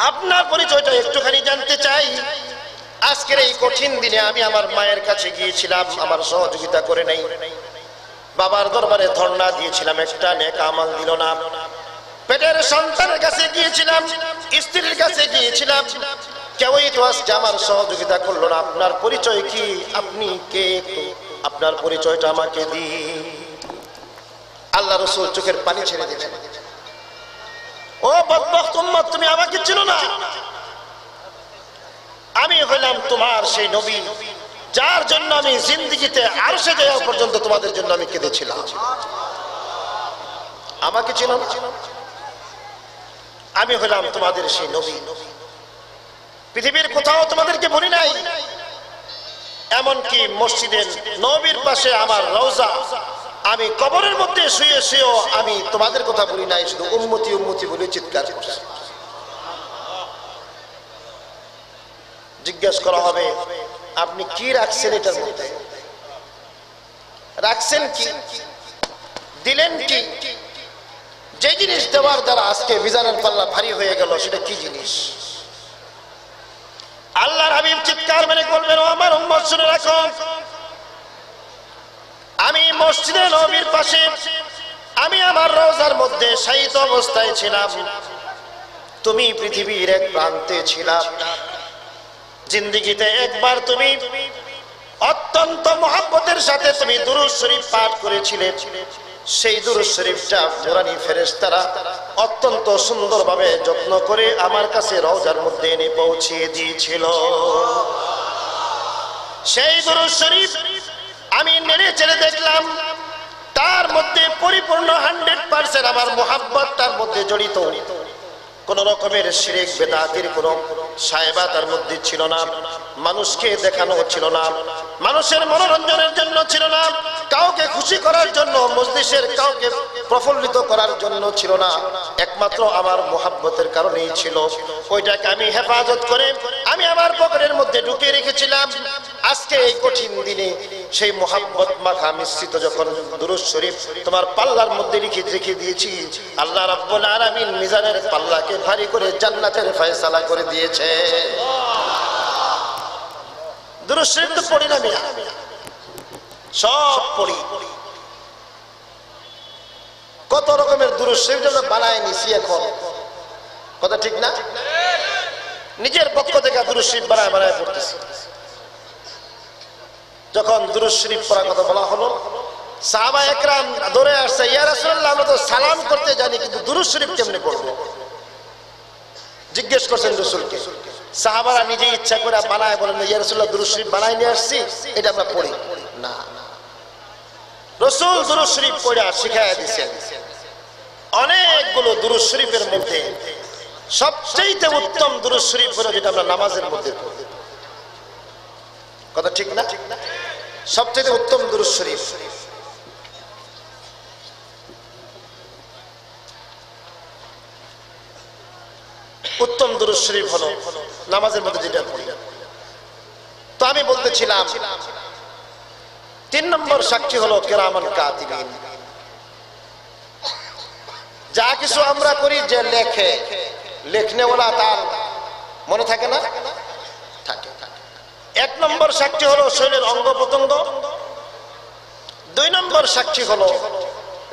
আপনার পরিচয়টা একটুখানি জানতে চাই। আজকের এই কঠিন দিনে আমি আমার মায়ের কাছে গিয়েছিলাম, আমার সহযোগিতা করে নাই, বাবার দরবারে ধর্ণা দিয়েছিলাম, একটা নেক আমল দিল না। পেটের সন্তানের কাছে গিয়েছিলাম, স্ত্রীর কাছে গিয়েছিলাম, কেউই তো আজকে আমার সহযোগিতা করলো না। আপনার পরিচয় কি, আপনি কে, একটু আপনার পরিচয়টা আমাকে দিন। আল্লাহ রাসূল চোখের পানি ছেড়ে দিলেন, ও বদবখত উম্মত, তুমি আমাকে চিনো না? আমি হইলাম তোমার সেই নবী, যার জন্য আমি জিন্দেগিতে আরশে যাওয়া পর্যন্ত তোমাদের জন্য আমি কেঁদেছিলাম। আমাকে চিনো না? আমি হইলাম তোমাদের সেই নবী। পৃথিবীর কোথাও তোমাদেরকে বলি নাই, এমনকি মসজিদে নববীর পাশে আমার রওজা, আমি কবরের মধ্যে শুয়ে শুয়েও আমি তোমাদের কথা বলি নাই, শুধু উম্মতি উম্মতি বলে চিৎকার করছি। জিজ্ঞেস করা হবে আপনি কি রাখছেন এটার মধ্যে, রাখছেন কি, দিলেন কি? যে জিনিস দেওয়ার দ্বারা আজকে মিজানের পাল্লা ভারী হয়ে গেল সেটা কি জিনিস? আল্লাহর হাবিব চিৎকার মেরে বলবেন, ও আমার উম্মত শুনে রাখো, আমি মসজিদে নববীর পাশে, আমি আমার রওজার মধ্যে শায়িত অবস্থায় ছিলাম, তুমি পৃথিবীর এক প্রান্তে ছিলা, জিন্দেগিতে একবার তুমি অত্যন্ত মহব্বতের সাথে তুমি দুরূদ শরীফ পাঠ করেছিলে, সেই দুরূদ শরীফটা নুরানি ফেরেশতারা অত্যন্ত সুন্দরভাবে যত্ন করে আমার কাছে রওজার মধ্যে এনে পৌঁছিয়ে দিয়েছিল। সেই দুরূদ শরীফ আমি নেড়ে চেড়ে দেখলাম, তার মধ্যে পরিপূর্ণ 100% আমার মহব্বত তার মধ্যে জড়িত, কোন রকমের শিরক বেদাতের কোন সায়বা তার মধ্যে ছিল না, মানুষকে দেখানো ছিল না, মানুষের মনোরঞ্জনের জন্য ছিল না, কাউকে খুশি করার জন্য, মজলিসের কাউকে প্রফুল্লিত করার জন্য ছিল না, একমাত্র আমার মুহাব্বতের কারণেই ছিল। ওইটাকে আমি হেফাজত করে আমি আমার পকেটের মধ্যে ঢুকিয়ে রেখেছিলাম। আজকে এই কঠিন দিনে সেই মুহাব্বত মাখা মিশ্রিত যখন দুরূদ শরীফ তোমার পাল্লার মধ্যে রেখে দিয়েছি, আল্লাহ রাব্বুল আলামিন মিজানের পাল্লাকে ভারী করে জান্নাতের ফয়সালা করে দিয়েছে। দুরূদ শরীফ তো পড়ি না মিয়া, সব পড়ি। কত রকমের দুরূদ শরীফ যেন বানায় নিছি এখন, কথা ঠিক না? নিজের পক্ষ থেকে দুরূদ শরীফ বানায় বানায় পড়তেছি। যখন দুরূদ শরীফ পড়ার কথা বলা হলো, সাহাবা একরাম দৌড়ে আসছে, ইয়া রাসূলুল্লাহ, আমরা তো সালাম করতে জানি, কিন্তু দুরূদ শরীফ কেমনে পড়বো? জিজ্ঞেস করছেন রাসূলকে। সাহাবারা নিজে ইচ্ছা করে বানায় বলেন, ইয়া রাসূলুল্লাহ, দুরূদ শরীফ বানাই নিয়ে আসছি, এটা আমরা পড়ি না। রাসূল দুরূদ শরীফ পড়া শিখায়া দিয়েছেন। অনেকগুলো দুরূদ শরীফের মধ্যে সবচেয়ে উত্তম দুরূদ শরীফ হলো যেটা আমরা নামাজের মধ্যে পড়ি, কথা ঠিক না? সবচেয়ে উত্তম দুরূদ শরীফ উত্তম দুরূদ শরীফ হলো নামাজের মধ্যে যেটা পড়ি। তো আমি বলতেছিলাম 3 নম্বর সাক্ষী হলো কিরামান কাতিবিন। যা কিছু আমরা করি, যে লেখে, লেখনেওয়ালা তার মনে থাকে না? থাকে। 1 নম্বর সাক্ষী হলো শরীরের অঙ্গ প্রত্যঙ্গ। 2 নম্বর সাক্ষী হলো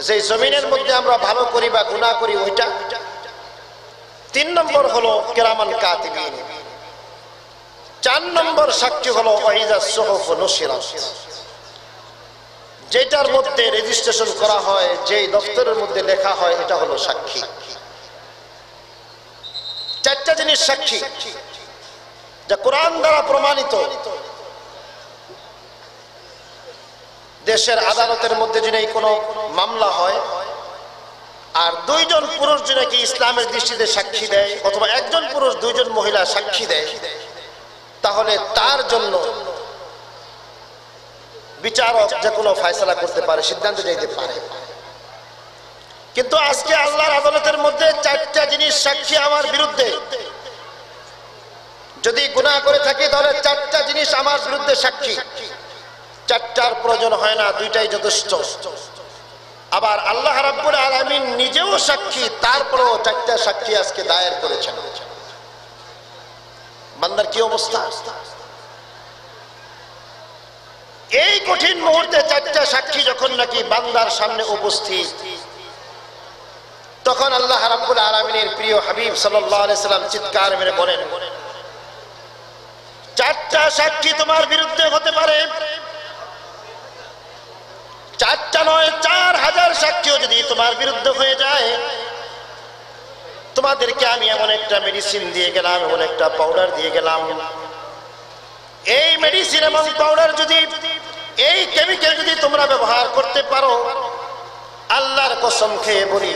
যে জমিনের মধ্যে আমরা ভালো করি বা গুনাহ করি ওইটা। 3 নম্বর হলো কিরামান কাতিবিন। 4 নম্বর সাক্ষী হলো ওয়াইজা সুহুফ নুশিরাত, যেটার মধ্যে রেজিস্ট্রেশন করা হয়, যেই দপ্তরের মধ্যে লেখা হয়, এটা হলো সাক্ষী। 4টা জিনিস সাক্ষী, যা কোরআন দ্বারা প্রমাণিত। দেশের আদালতের মধ্যে যদি কোনো মামলা হয় আর 2 জন পুরুষ যদি কি ইসলামের দৃষ্টিতে সাক্ষী দেয়, অথবা 1 জন পুরুষ 2 জন মহিলা সাক্ষী দেয়, তাহলে তার জন্য বিচারক যে কোনো ফয়সালা করতে পারে, সিদ্ধান্ত নিতে পারে। কিন্তু আজকে আল্লাহর আদালতের মধ্যে 4টা জিনিস সাক্ষী আমার বিরুদ্ধে। যদি গুনাহ করে থাকি তাহলে 4টা জিনিস আমার বিরুদ্ধে সাক্ষী। 4টার প্রয়োজন হয় না, 2টাই যথেষ্ট। আবার আল্লাহ রাব্বুল আলামিন নিজেও সাক্ষী, তারপরেও 4টা সাক্ষী আজকে দায়ের করেছেন। বান্দার কি অবস্থা? এই কঠিন মুহূর্তে 4টা সাক্ষী যখন নাকি বান্দার সামনে উপস্থিত, তখন আল্লাহ রাব্বুল আলামিনের প্রিয় হাবিব সাল্লাল্লাহু আলাইহি সাল্লাম চিৎকার মেরে বলেন, 4টা সাক্ষী তোমার বিরুদ্ধে হতে পারে, 4টা নয় 4000 সাক্ষীও যদি তোমার বিরুদ্ধে হয়ে যায়, তোমাদেরকে আমি এমন একটা মেডিসিন দিয়ে গেলাম, এমন একটা পাউডার দিয়ে গেলাম, এই মেডিসিন এবং পাউডার যদি, এই কেমিক্যাল যদি তোমরা ব্যবহার করতে পারো, আল্লাহর কসম খেয়ে বলি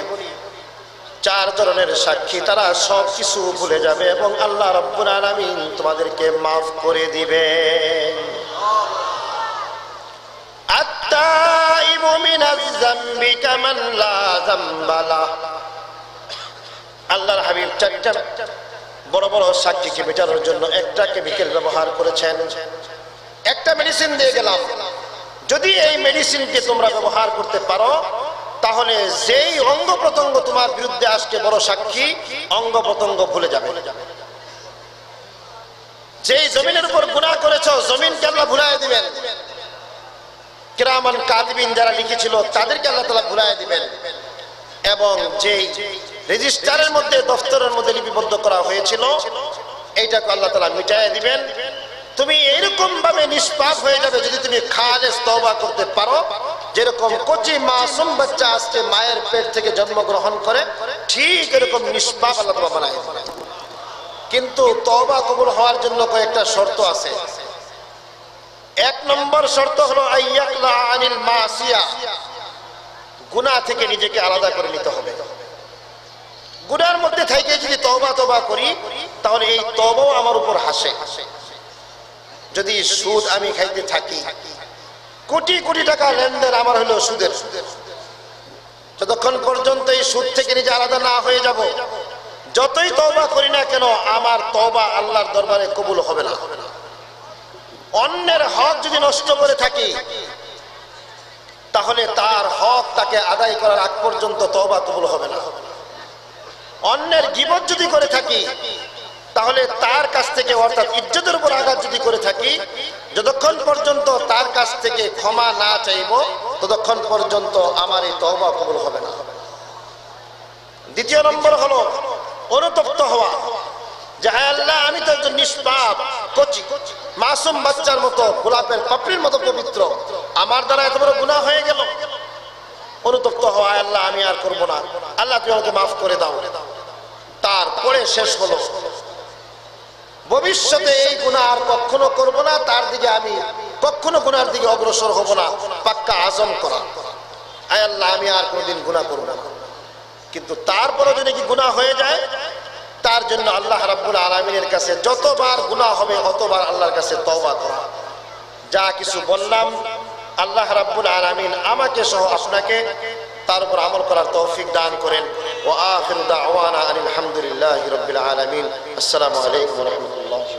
চার ধরনের সাক্ষী, তারা সব কিছু ভুলে যাবে এবং আল্লাহ রাব্বুল আলামিন তোমাদেরকে মাফ করে দিবে। আত-তাইবু মিনাজ যামবি কামান লা যামবা লাহ। আল্লাহর হাবিব চারটা বড় বড় সাক্ষীকে মেটানোর জন্য একটা কেমিক্যাল ব্যবহার করেছেন। একটা মেডিসিন দিয়ে গেলাম, যদি এই মেডিসিনকে তোমরা ব্যবহার করতে পারো তাহলে যেই অঙ্গ প্রত্যঙ্গ তোমার বিরুদ্ধে আজকে বড় সাক্ষী, অঙ্গ প্রত্যঙ্গ ভুলে যাবে। যেই জমিনের উপর গুনাহ করেছো, জমিনকে আল্লাহ ভুলায় দিবেন। কিরামান কাতিবিন যারা লিখেছিল তাদেরকে আল্লাহ তাআলা ভুলায় দিবেন। এবং যেই রেজিস্টারের মধ্যে, দফতরের মধ্যে লিপিবদ্ধ করা হয়েছিল, এইটাকে আল্লাহ তাআলা মিটায় দিবেন। তুমি এইরকম ভাবে নিষ্পাপ হয়ে যাবে যদি তুমি খালেস তওবা করতে পারো। যেরকম কচি মাসুম বাচ্চা আজকে মায়ের পেট থেকে জন্মগ্রহণ করে, ঠিক এরকম নিষ্পাপ আল্লাহ তাআলা বানায়। কিন্তু তওবা কবুল হওয়ার জন্য কয়েকটা শর্ত আছে। এক নম্বর শর্ত হলো আইয়াকলা আনিল মাসিয়া, গুনাহ থেকে নিজেকে আলাদা করে নিতে হবে। গুনার মধ্যে থেকে যদি তওবা করি তাহলে এই তওবাও আমার উপর হাসে। যদি সুদ আমি খাইতে থাকি, কোটি কোটি টাকা লেনদেন আমার হলো সুদের, যতক্ষণ পর্যন্ত এই সুদ থেকে নিজে আলাদা না হয়ে যাব, যতই তওবা করি না কেন আমার তওবা আল্লাহর দরবারে কবুল হবে না। অন্যের হক যদি নষ্ট করে থাকি তাহলে তার হক তাকে আদায় করার আগ পর্যন্ত তওবা কবুল হবে না। অন্যের গীবত যদি করে থাকি তাহলে তার কাছ থেকে, অর্থাৎ ইজ্জতের উপর আঘাত যদি করে থাকি, যতক্ষণ পর্যন্ত তার কাছ থেকে ক্ষমা না চাইব ততক্ষণ পর্যন্ত আমার এই তওবা কবুল হবে না। দ্বিতীয় নম্বর হলো অনুতপ্ত হওয়া, যে হায় আল্লাহ, আমি তো একজন নিষ্পাপ কচি মাসুম বাচ্চার মতো, গোলাপের পাপড়ির মতো পবিত্র, আমার দ্বারা এত বড় গুনাহ হয়ে গেল। অনুতপ্ত হওয়া, আল্লাহ আমি আর করব না, আল্লাহ তুমি আমাকে মাফ করে দাও। তারপরে শেষ হলো ভবিষ্যতে এই গুনাহ আর কখনো করব না, তার দিকে আমি কখনো গুনার দিকে অগ্রসর হব না, পাক্কা আজম করা, আয় আল্লাহ আমি আর কোনোদিন গুনাহ করব না। কিন্তু তারপরে যদি কি গুনাহ হয়ে যায়, তার জন্য আল্লাহ রাব্বুল আলামিনের কাছে যতবার গুনাহ হবে অতবার আল্লাহর কাছে তওবা করা। যা কিছু বললাম আল্লাহ রাব্বুল আলামিন আমাকে সহ আপনাকে তার উপর আমল করার তৌফিক দান করেন। ওয়া আখিরু দাওয়ানা আলহামদুলিল্লাহি রাব্বিল আলামিন। আসসালামু আলাইকুম ওয়া রাহমাতুল্লাহি।